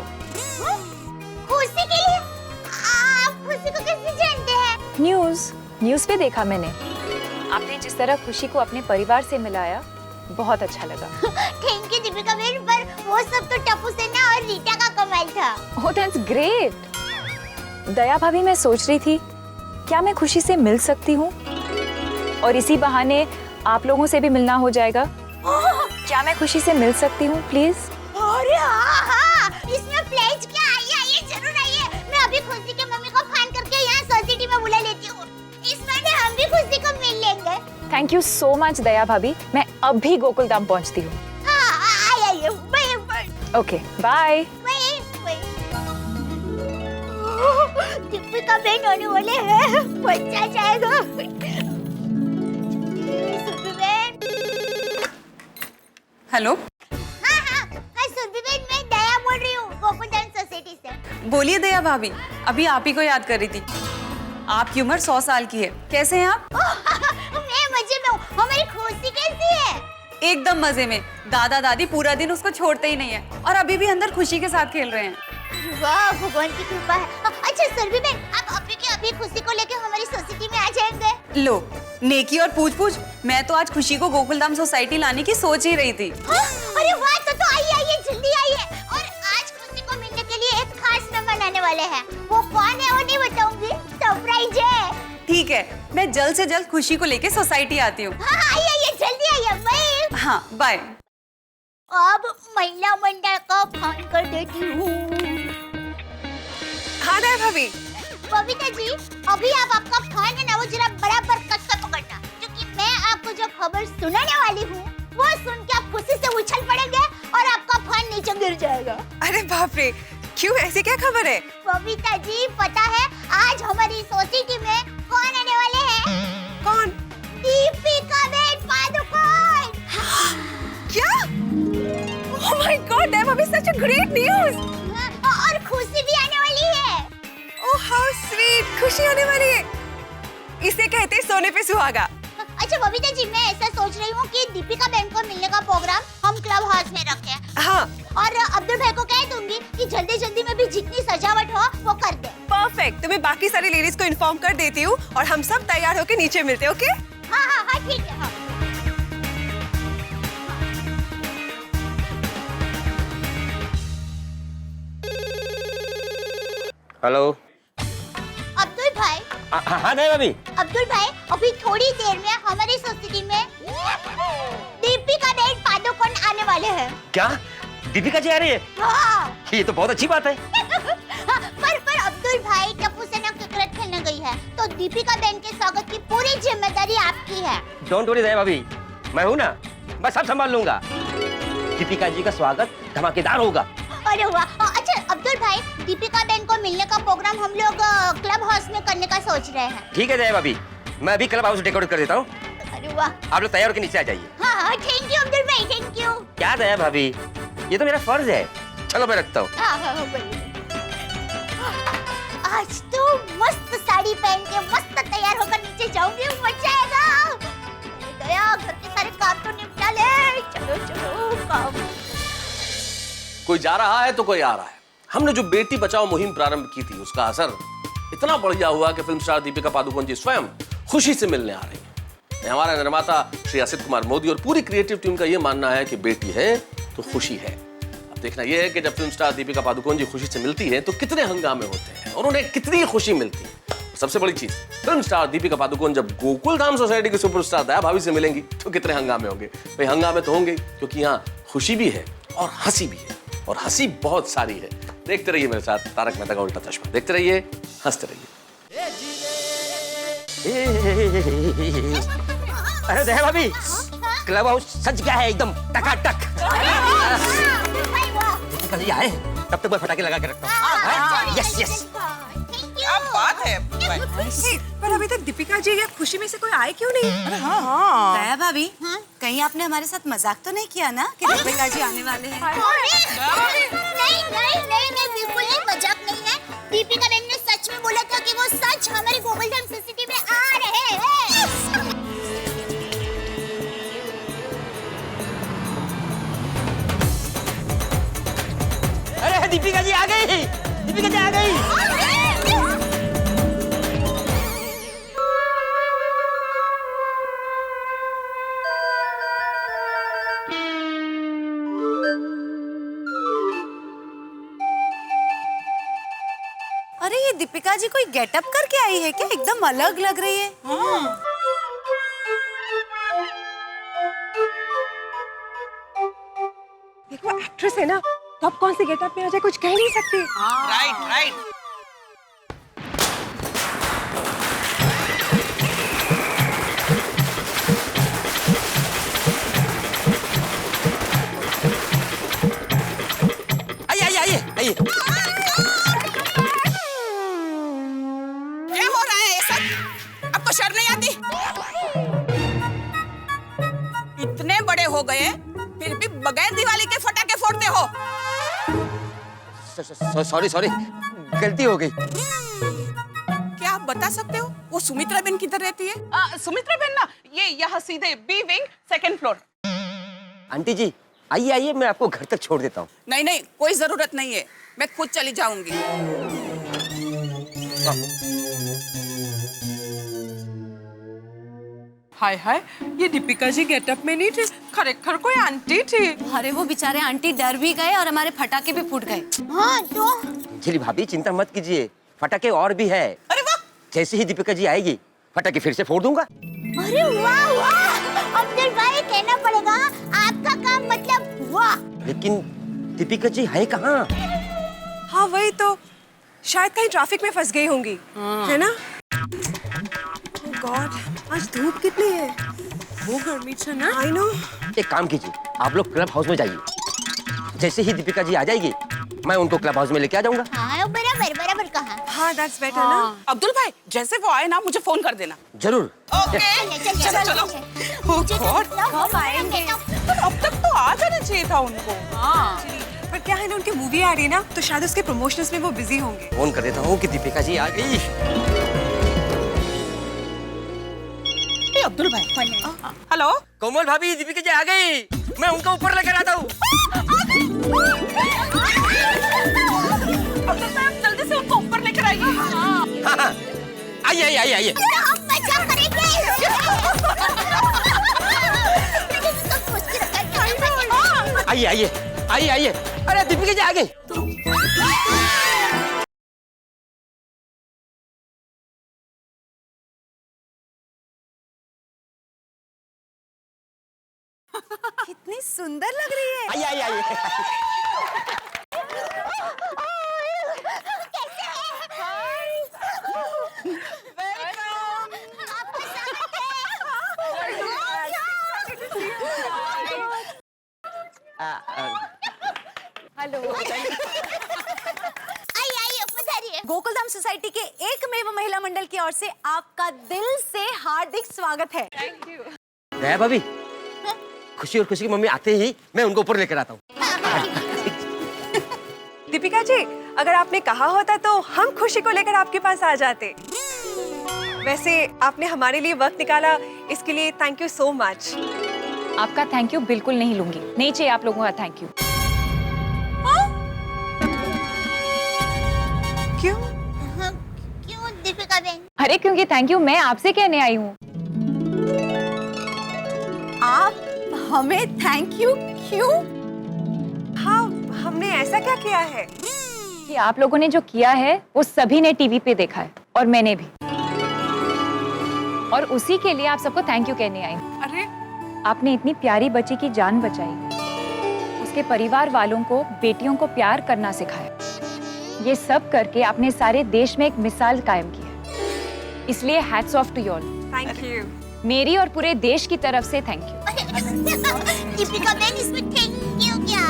खुशी के लिए? आप खुशी को कैसे जानते हैं?
न्यूज़ पे देखा मैंने। आपने जिस तरह खुशी को अपने परिवार से मिलाया, बहुत अच्छा लगा।
थैंक यू दीपिका बहन, पर वो सब तो टप्पू सेना और रीटा का कमाल था।
Oh that's great. दया भाभी, मैं सोच रही थी क्या मैं खुशी से मिल सकती हूँ, और इसी बहाने आप लोगों से भी मिलना हो जाएगा। क्या मैं खुशी से मिल सकती हूँ प्लीज?
अरे हाँ, इसमें प्लेज क्या? आइए जरूर आइए। मैं अभी खुशी के मम्मी को फोन करके यहाँ सोसाइटी में बुला लेती हूँ। इस बहाने हम भी खुशी को मिल लेंगे।
थैंक यू सो मच दया भाभी, मैं अभी गोकुल धाम पहुँचती हूँ।
आइए, बाय।
Okay bye.
दीपिका बहन होने वाले हैं, बच्चा जाएगा।
हेलो।
हाँ, सुरभि बहन, मैं दया बोल रही हूँ गोकुल धाम सोसाइटी से।
बोलिए दया भाभी, अभी आप ही को याद कर रही थी। आपकी उम्र 100 साल की है, कैसे हैं आप?
मैं मजे में हूँ। हमारी खुशी कैसी है?
एकदम मजे में। दादा दादी पूरा दिन उसको छोड़ते ही नहीं है, और अभी भी अंदर खुशी के साथ खेल रहे हैं।
वाह, भगवान की कृपा है। अच्छा सुरभि बहन, आप अभी के अभी खुशी को लेके हमारी सोसाइटी में आ जाएंगे?
लो, नेकी और पूछ मैं तो आज खुशी को गोकुलधाम सोसाइटी लाने की सोच ही रही थी।
अरे वाह, तो आइए जल्दी आइए। और आज खुशी को मिलने के लिए एक खास मेहमान आने वाले हैं। वो कौन है वो नहीं बताऊंगी, सरप्राइज है।
ठीक है, मैं जल्द से जल्द खुशी को लेके सोसाइटी आती हूँ।
हाँ, आइए जल्दी आइए। बाय।
हाँ बाय।
अब महिला मंडल को फोन कर देती हूँ।
हाँ दया भाभी।
बबीता जी, अभी आप आपका फोन है ना, वो जरा बराबर कस कर पकड़ना, क्योंकि मैं आपको जो खबर सुनाने वाली हूँ वो सुन के आप खुशी से उछल पड़ेंगे और आपका फोन नीचे गिर जाएगा।
अरे बाप रे, क्यों, ऐसी क्या खबर है?
बबीता जी, पता है आज हमारी सोसाइटी में कौन आने वाले हैं?
कौन?
दीपिका बहन पादुकोण।
क्या? ओह माय गॉड, दया भाभी, सच अ ग्रेट न्यूज़।
और खुशी भी आने वाली है।
ओह हाउ स्वीट, खुशी आने वाली है। इसे कहते हैं सोने पे सुहागा।
अच्छा बबीता जी, मैं ऐसा सोच रही हूँ कि दीपिका बहन को मिलने का प्रोग्राम हम क्लब हाउस में रखें।
हाँ।
और अब्दुल भाई को कह दूंगी कि जल्दी में भी जितनी सजावट हो वो कर दे।
परफेक्ट, तो मैं बाकी सारी लेडीज को इन्फॉर्म कर देती हूँ और हम सब तैयार होके नीचे मिलते हैं। ओके?
हाँ ठीक है। हाँ।
हेलो
अब्दुल भाई।
हाँ दया भाभी।
अब्दुल भाई, अभी थोड़ी देर में हमारी सोसाइटी में दीपिका बहन पादुकोण आने वाले हैं।
क्या दीपिका जी आ रही है?
हाँ।
ये तो बहुत अच्छी बात है।
पर अब्दुल भाई टप्पू सेना क्रिकेट खेलने गई है, तो दीपिका बहन के स्वागत की पूरी जिम्मेदारी आपकी है।
डोंट वरी दया भाभी, मैं हूँ ना, मैं सब संभाल लूंगा। दीपिका जी का स्वागत धमाकेदार होगा।
अरे वाह। अच्छा अब्दुल भाई, दीपिका बहन को मिलने का प्रोग्राम हम लोग क्लब हाउस में करने का सोच रहे हैं।
ठीक है दया भाभी, मैं अभी क्लब हाउस डेकोरेट कर देता हूँ।
अरे वाह।
आप लोग तैयार होकर नीचे आ जाइए।
हाँ, थैंक यू अब्दुल भाई, थैंक यू।
क्या दया भाभी, ये तो मेरा फर्ज है। चलो मैं रखता हूँ।
आज तो मस्त साड़ी पहन के मस्त तैयार होकर नीचे जाऊंगी, मजा आएगा। दया, घर के सारे काम तो निपटा ले। चलो काम।
कोई जा रहा है तो कोई आ रहा है। हमने जो बेटी बचाओ मुहिम प्रारंभ की थी, उसका असर इतना बढ़िया हुआ कि फिल्म स्टार दीपिका पादुकोण जी स्वयं खुशी से मिलने आ रही हैं। हमारा निर्माता श्री असित कुमार मोदी और पूरी क्रिएटिव टीम का यह मानना है कि बेटी है तो खुशी है। अब देखना यह है कि जब फिल्म स्टार दीपिका पादुकोण जी खुशी से मिलती है तो कितने हंगामे होते हैं और उन्हें कितनी खुशी मिलती है। सबसे बड़ी चीज, फिल्म स्टार दीपिका पादुकोण जब गोकुलधाम सोसाइटी के सुपरस्टार दया भाभी से मिलेंगी तो कितने हंगामे होंगे। भाई हंगामे तो होंगे, क्योंकि यहाँ खुशी भी है और हंसी भी है, और हंसी बहुत सारी है। देखते रहिए मेरे साथ तारक मेहता का उल्टा चश्मा। देखते रहिए, हंसते रहिए।
अरे दया भाभी, क्लब हाउस सज गया है एकदम टकाटक। दीपिका जी आए, तब तक मैं फटाके लगा के रखता हूँ। यस।
क्या बात है। पर अभी तक दीपिका जी या खुशी में से कोई आए क्यों नहीं? अरे हाँ। दया भाभी, कहीं आपने हमारे साथ मजाक तो नहीं किया ना कि दीपिका जी आने वाले हैं?
नहीं नहीं नहीं, बिल्कुल नहीं, मजाक नहीं है। दीपिका बहन ने सच में बोला था कि वो सच हमारे गोकुलधाम सिटी में आ रहे हैं।
अरे दीपिका जी आ गई, दीपिका जी आ गई।
अरे ये दीपिका जी कोई गेटअप करके आई है क्या? एकदम अलग लग रही है।
हाँ। देखो एक्ट्रेस है ना, तो अब कौन सी गेटअप में आ जाए कुछ कह नहीं सकती।
Right right.
आइए आइए आइए।
क्या हो रहा है ये सब? आपको शर्म नहीं आती? इतने बड़े हो गए फिर भी बगैर दिवाली के फटाके फोड़ते हो।
सॉरी सॉरी, गलती हो गई।
क्या आप बता सकते हो वो सुमित्रा बहन किधर रहती है? सुमित्रा बहन ना, ये यहाँ सीधे B wing 2nd floor.
Aunty ji आइए आइए, मैं आपको घर तक छोड़ देता हूँ।
नहीं नहीं, कोई जरूरत नहीं है, मैं खुद चली जाऊंगी। हाय हाय, ये दीपिका जी गेटअप में नहीं थे, खरेखर कोई आंटी थी।
अरे वो बेचारे आंटी डर भी गए और हमारे फटाके भी फूट गए।
हाँ तो
अंजलि भाभी चिंता मत कीजिए, फटाके और भी है।
अरे वाह!
जैसे ही दीपिका जी आएगी फटाके फिर से फोड़ दूंगा।
अरे वाह वाह, अब्दुल भाई कहना पड़ेगा आपका काम मतलब वाह।
लेकिन दीपिका जी है कहाँ?
हाँ वही तो, शायद कहीं ट्रैफिक में फंस गई होंगी, है ना? गॉड, आज धूप कितनी है? वो गर्मी से ना। I know.
एक काम कीजिए, आप लोग क्लब हाउस में जाइए। जैसे ही दीपिका जी आ जाएगी मैं उनको क्लब हाउस में लेके आ जाऊंगा।
हाँ बराबर बराबर कहा।
हाँ दैट्स बेटर ना। अब्दुल भाई जैसे वो आए ना मुझे फोन कर देना।
जरूर।
ओके चलो चलो। ओह गॉड,
कब आएंगे?
अब तक तो आ जाना चाहिए था उनको। हाँ पर क्या है ना, उनकी मूवी आ रही है ना, तो शायद उसके प्रमोशंस में वो बिजी होंगे।
फोन कर देता हूँ कि दीपिका जी आ गई।
अब्दुल भाई हेलो।
कोमल भाभी दीपिका जी आ गई, मैं उनको ऊपर लेकर आता हूँ।
अब्दुल भाई आप जल्दी से उनको ऊपर लेकर आइए।
हाँ, आइए आइए आइए आइए।
हम मजा करेंगे।
आइए आइए आइए आइए। अरे दीपिका जी आ गई।
कितनी सुंदर लग रही है।
आइए आइए आइए।
हेलो।
आइए पधारिए।
गोकुलधाम सोसाइटी के एकमेव महिला मंडल की ओर से आपका दिल से हार्दिक स्वागत है।
Thank you.
दया भाभी, खुशी और खुशी की मम्मी आते ही मैं उनको ऊपर लेकर आता हूँ।
दीपिका जी अगर आपने कहा होता तो हम खुशी को लेकर आपके पास आ जाते। वैसे आपने हमारे लिए वक्त निकाला, इसके लिए थैंक यू सो मच।
आपका थैंक यू बिल्कुल नहीं लूंगी, नहीं चाहिए आप लोगों का थैंक यू।
क्यों?
हाँ, क्यों दीपिका बहन?
अरे क्योंकि थैंक यू मैं आपसे कहने आई हूँ।
आप हमें थैंक यू क्यों?
हाँ हमने ऐसा क्या किया है
कि आप लोगों ने जो किया है वो सभी ने टीवी पे देखा है और मैंने भी, और उसी के लिए आप सबको थैंक यू कहने आई हूँ।
अरे
आपने इतनी प्यारी बच्ची की जान बचाई, उसके परिवार वालों को बेटियों को प्यार करना सिखाया, ये सब करके आपने सारे देश में एक मिसाल कायम की है, इसलिए hats off to you all.
Thank you.
मेरी और पूरे देश की तरफ से थैंक यू।
दीपिका बहन इसमें थैंक यू क्या?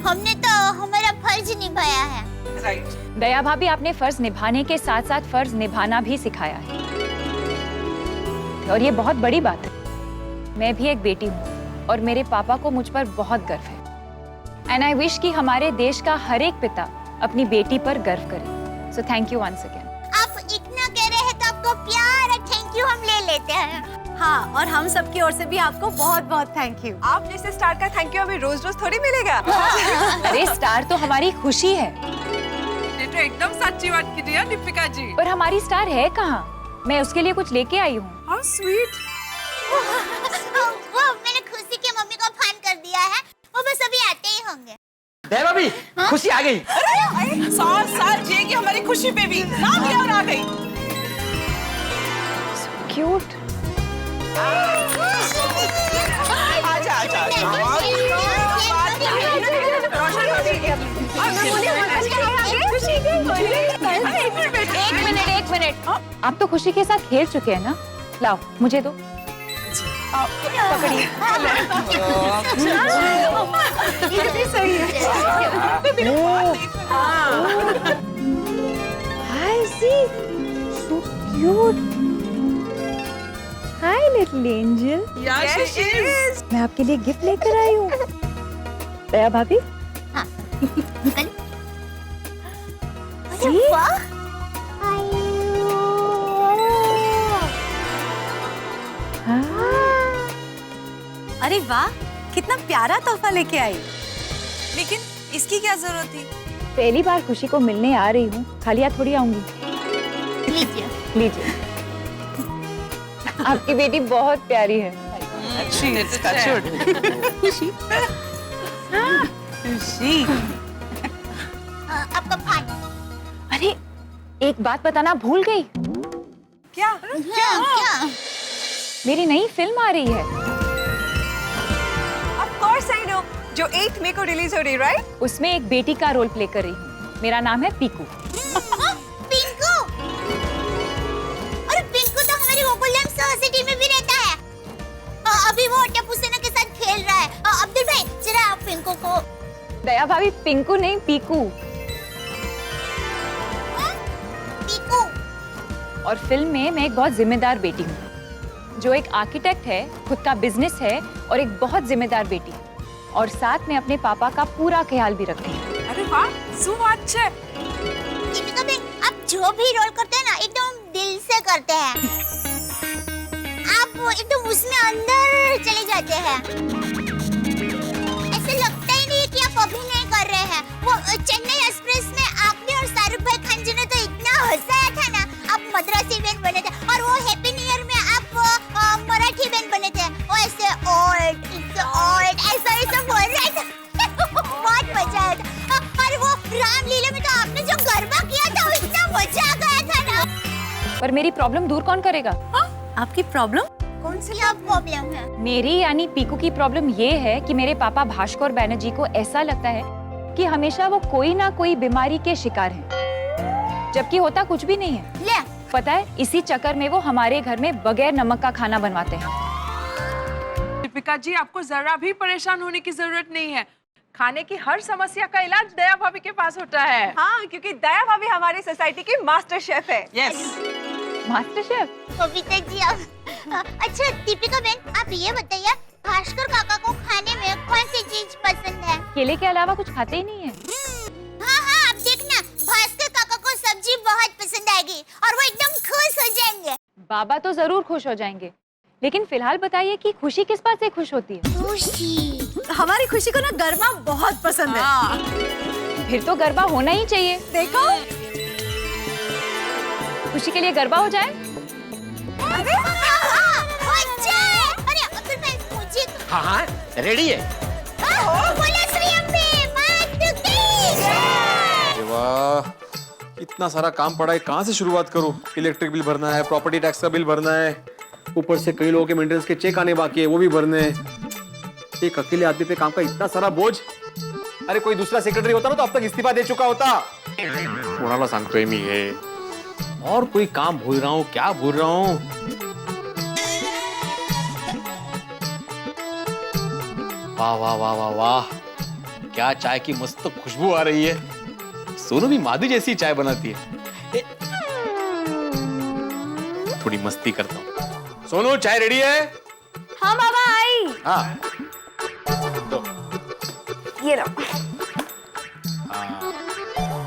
हमने तो हमारा फर्ज निभाया है।
राइट।
दया भाभी आपने फर्ज निभाने के साथ साथ फर्ज निभाना भी सिखाया है, और ये बहुत बड़ी बात है। मैं भी एक बेटी हूँ और मेरे पापा को मुझ पर बहुत गर्व है। एंड आई विश कि हमारे देश का हर एक पिता अपनी बेटी पर गर्व करे। So thank you once again.
आप इतना कह रहे हैं तो आपको प्यार थैंक यू हम ले लेते हैं।
हाँ, और हम सब की ओर से भी आपको बहुत बहुत थैंक यू। आप जैसे स्टार का थैंक यू हमें रोज रोज थोड़ी मिलेगा।
अरे स्टार तो हमारी खुशी है।
ये तो एकदम सच्ची बात की है दीपिका जी।
पर हमारी स्टार है कहाँ? मैं उसके लिए कुछ लेके आई हूँ।
How sweet.
वो मैंने खुशी की मम्मी को फोन कर दिया है, वो बस अभी आते ही होंगे।
दया भाभी, खुशी आ गई।
अरे 100 साल जिएगी हमारी खुशी पे भी, नाम लिया और आ गई।
क्यूट।
आजा आजा
एक मिनट। आप तो खुशी के साथ खेल चुके हैं ना? लाओ मुझे दो। पकड़िए।
कितनी सही है।
हाय सी, so cute. Hi little angel.
Yes, she is.
मैं आपके लिए गिफ्ट लेकर आई हूँ। दया भाभी।
हाँ, निकल।
अरे वाह, कितना प्यारा तोहफा लेके आई। लेकिन इसकी क्या जरूरत थी?
पहली बार खुशी को मिलने आ रही हूँ, खाली हाथ थोड़ी आऊंगी। लीजिए। आपकी बेटी बहुत प्यारी है।
खुशी।
आपका फोन।
अरे एक बात बताना भूल गई।
क्या?
क्या?
मेरी नई फिल्म आ रही है।
Of course I know, जो 8 मई को रिलीज हो रही, राइट?
उसमें एक बेटी का रोल प्ले कर रही हूँ। मेरा नाम है पीकू।
पिंकू। अरे पिंकू तो हमारी गोकुलधाम सोसाइटी में भी रहता है। अभी वो टप्पू सेना के साथ खेल रहा है। अब्दुल भाई जरा आप पिंकू को।
दया भाभी, पिंकू नहीं पीकू।
पिंकू।
और फिल्म में मैं एक बहुत जिम्मेदार बेटी हूँ, जो एक आर्किटेक्ट है, खुद का बिजनेस है और एक बहुत जिम्मेदार बेटी, और साथ में अपने पापा का पूरा ख्याल भी रखती है।
अरे वाह, सो अच्छे।
दीपिका बहन, आप जो भी रोल करते हैं ना एकदम दिल से करते हैं। आप एकदम उसमें अंदर चले जाते हैं। ऐसे लगता ही नहीं कि आप अभिनय कर रहे हैं। वो चेन्नई एक्सप्रेस में आपने और शाहरुख भाई खान जी ने तो इतना हंसाया था ना। आप मद्रासी बहन बने थे और वो हैप्पी न्यू ईयर में आप मराठी बहन बने थे। वो ऐसे ओल्ड ऐसा बोल रहे थे। बहुत मजा आया था। और वो रामलीला में तो आपने जो गरबा किया था इतना मजा आ गया था ना।
पर मेरी प्रॉब्लम दूर कौन करेगा?
आपकी प्रॉब्लम?
कौन सी प्रॉब्लम है?
मेरी यानी पीकू की प्रॉब्लम ये है कि मेरे पापा भास्कर बैनर्जी को ऐसा लगता है कि हमेशा वो कोई ना कोई बीमारी के शिकार हैं, जबकि होता कुछ भी नहीं है।
ले।
पता है, इसी चक्कर में वो हमारे घर में बगैर नमक का खाना बनवाते हैं।
दीपिका जी, आपको जरा भी परेशान होने की जरूरत नहीं है। खाने की हर समस्या का इलाज दया भाभी के पास होता है। हाँ, क्योंकि दया भाभी हमारी सोसाइटी की मास्टर शेफ है।
Yes.
Master chef?
Kavita ji आप। अच्छा दीपिका बहन, आप ये बताइए भास्कर काका को खाने में कौन सी चीज पसंद है?
केले के अलावा कुछ खाते ही नहीं है।
हाँ, आप देखना भास्कर काका को सब्जी बहुत पसंद आएगी और वो एकदम खुश हो जाएंगे।
बाबा तो जरूर खुश हो जाएंगे, लेकिन फिलहाल बताइए कि खुशी किस बात से खुश होती है?
खुशी।
हमारी खुशी को ना गरबा बहुत पसंद है।
फिर तो गरबा होना ही चाहिए।
देखो,
खुशी के लिए गरबा हो जाए।
अरे अब्दुल भाई मुझे।
हाँ, रेडी है।
बोलो श्री अम्बे मात की जय।
वाह, इतना सारा काम पड़ा है, कहाँ से शुरुआत करूँ? इलेक्ट्रिक बिल भरना है, प्रॉपर्टी टैक्स का बिल भरना है, ऊपर से कई लोगों के मेंटेनेंस के चेक आने बाकी है, वो भी भरने हैं। एक अकेले आदमी पे काम का इतना सारा बोझ। अरे कोई दूसरा सेक्रेटरी होता ना तो अब तक इस्तीफा दे चुका होता। कोणाला सांगतोय मी हे? और कोई काम भूल रहा हूँ, क्या भूल रहा हूँ? वाह वाह वाह वाह वाह, क्या चाय की मस्त खुशबू आ रही है। सोनू भी माधु जैसी चाय बनाती है। थोड़ी मस्ती करता हूँ। सोनू, चाय रेडी है?
हाँ बाबा, आई।
हाँ। तो
ये लो।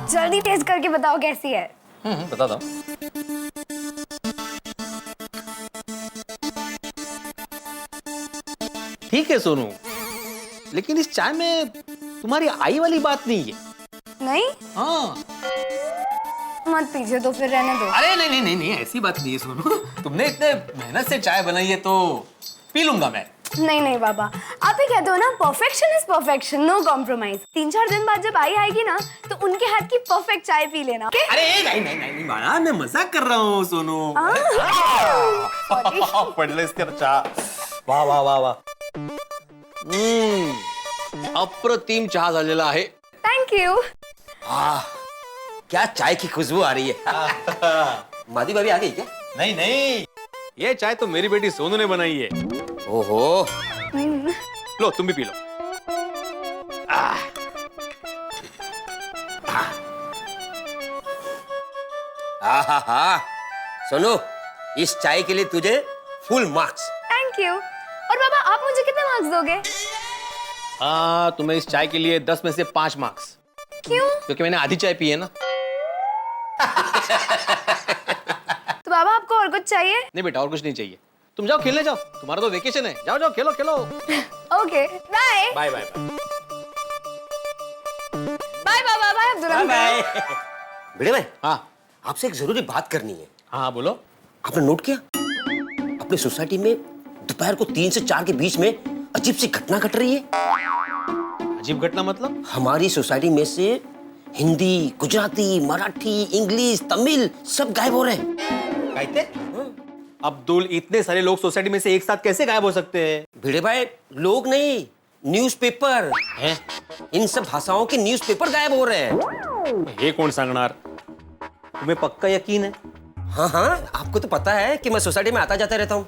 जल्दी टेस्ट करके बताओ कैसी है।
बता दो। ठीक है सोनू, लेकिन इस चाय में तुम्हारी आई वाली बात नहीं है।
नहीं?
हाँ।
मत पीजिए तो फिर रहने दो।
अरे नहीं नहीं नहीं नहीं, ऐसी बात नहीं है सोनू। तुमने इतने मेहनत से चाय बनाई है तो पी लूंगा मैं।
नहीं नहीं बाबा, आप ही कहते हो ना, perfection is perfection, no compromise. 3-4 दिन बाद जब आई आएगी ना तो उनके हाथ की परफेक्ट चाय पी लेना। okay?
अरे नहीं नहीं नहीं बाड़ा, मैं मजाक कर रहा हूँ सोनू। पढ़ ले इसके चाय। वाह वाह वाह वाह। अप्रतिम चहा झालेला आहे।
Thank you.
क्या चाय की खुशबू आ रही है। मादी भाभी आ गई क्या?
नहीं नहीं, ये चाय तो मेरी बेटी सोनू ने बनाई है।
ओहो।
लो तुम भी पी लो।
आहा, सोनू, इस चाय के लिए तुझे फुल मार्क्स।
Thank you. और बाबा आप मुझे कितने मार्क्स दोगे?
तुम्हें इस चाय के लिए 10 में से 5 मार्क्स।
क्यों?
क्योंकि मैंने आधी चाय पी है ना।
तो बाबा आपको और कुछ चाहिए?
नहीं बेटा, और कुछ नहीं चाहिए। तुम जाओ खेलने जाओ, तुम्हारा तो वेकेशन है। जाओ जाओ खेलो खेलो।
Okay bye.
Bye bye
bye बाबा, बाय अब्दुल अंकल।
भिड़े भाई, हाँ, आपसे एक जरूरी बात करनी है।
हाँ बोलो।
आपने नोट किया, अपनी सोसाइटी में दोपहर को 3 से 4 के बीच में अजीब सी घटना घट रही है।
अजीब घटना मतलब?
हमारी सोसाइटी में से हिंदी, गुजराती, मराठी, इंग्लिश, तमिल सब गायब हो रहे हैं।
कहते? अब्दुल, इतने सारे लोग सोसाइटी में से एक साथ कैसे गायब हो सकते हैं?
भिड़े भाई, लोग नहीं, न्यूज़पेपर हैं। इन सब भाषाओं के न्यूज़पेपर गायब हो रहे हैं।
ये कौन सांगणार? तुम्हें पक्का यकीन है?
हाँ हाँ, आपको तो पता है कि मैं सोसाइटी में आता जाता रहता हूँ।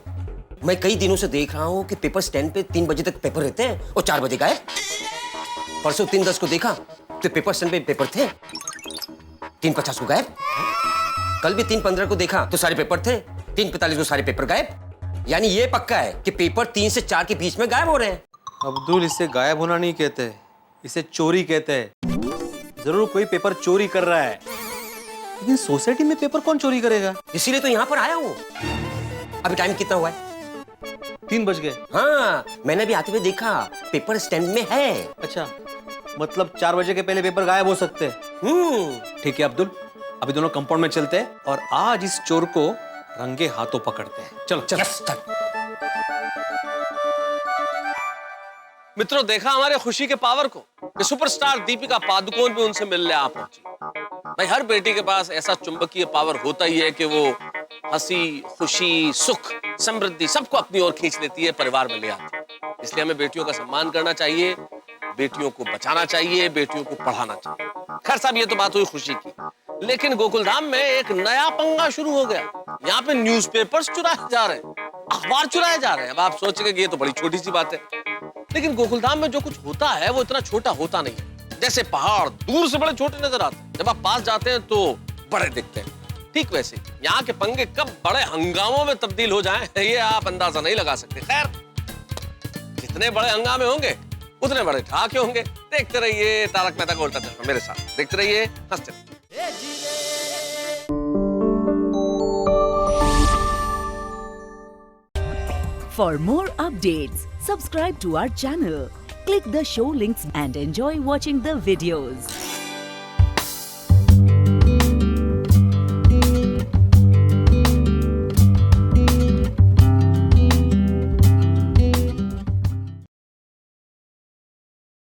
मैं कई दिनों से देख रहा हूँ कि पेपर स्टैंड पे 3 बजे तक पेपर रहते हैं और 4 बजे गायब। परसों 3:10 को देखा तो पेपर स्टैंड पे पेपर थे, 3:50 को गायब। कल भी 3:15 को देखा तो सारे पेपर थे, 3:45 को सारे पेपर गायब। यानी ये पक्का है कि पेपर 3 से 4 के बीच में गायब हो रहे हैं।
अब्दुल, इसे गायब होना नहीं कहते, इसे चोरी कहते हैं। जरूर कोई पेपर चोरी कर रहा है, लेकिन सोसाइटी में पेपर कौन चोरी करेगा?
इसीलिए तो यहाँ पर आया हूँ। अभी टाइम कितना हुआ है?
3 बज गए।
हाँ, मैंने भी आते हुए देखा, पेपर स्टैंड में है।
अच्छा, मतलब 4 बजे के पहले पेपर गायब हो सकते हैं। ठीक है अब्दुल, अभी दोनों कंपाउंड में चलते हैं और आज इस चोर को रंगे हाथों पकड़ते हैं। चलो चलो।
चल।
मित्रों, देखा हमारे खुशी के पावर को कि सुपरस्टार दीपिका पादुकोण भी उनसे मिलने आ पहुंची। भाई, हर बेटी के पास ऐसा चुंबकीय पावर होता ही है कि वो हंसी, खुशी, सुख, समृद्धि सबको अपनी ओर खींच लेती है, परिवार में ले आती है। इसलिए हमें बेटियों का सम्मान करना चाहिए, बेटियों को बचाना चाहिए, बेटियों को पढ़ाना चाहिए। खैर साहब, ये तो बात हुई खुशी की, लेकिन गोकुलधाम में एक नया पंगा शुरू हो गया। यहाँ पे न्यूज़पेपर्स चुराए जा रहे हैं, अखबार चुराए जा रहे हैं। अब आप सोचेंगे कि ये तो बड़ी छोटी सी बात है, लेकिन गोकुलधाम में जो कुछ होता है वो इतना छोटा होता नहीं है। जैसे पहाड़ दूर से बड़े छोटे नजर आते हैं, जब आप पास जाते हैं तो बड़े दिखते हैं। ठीक वैसे यहाँ के पंगे कब बड़े हंगामों में तब्दील हो जाएं, ये आप अंदाजा नहीं लगा सकते। खैर, जितने बड़े हंगामे होंगे उतने बड़े ठहाके होंगे। देखते रहिए तारक मेहता का उल्टा चश्मा मेरे साथ, देखते रहिए, हंसते रहिए।
For more updates, subscribe to our channel, click the show links and enjoy watching the videos.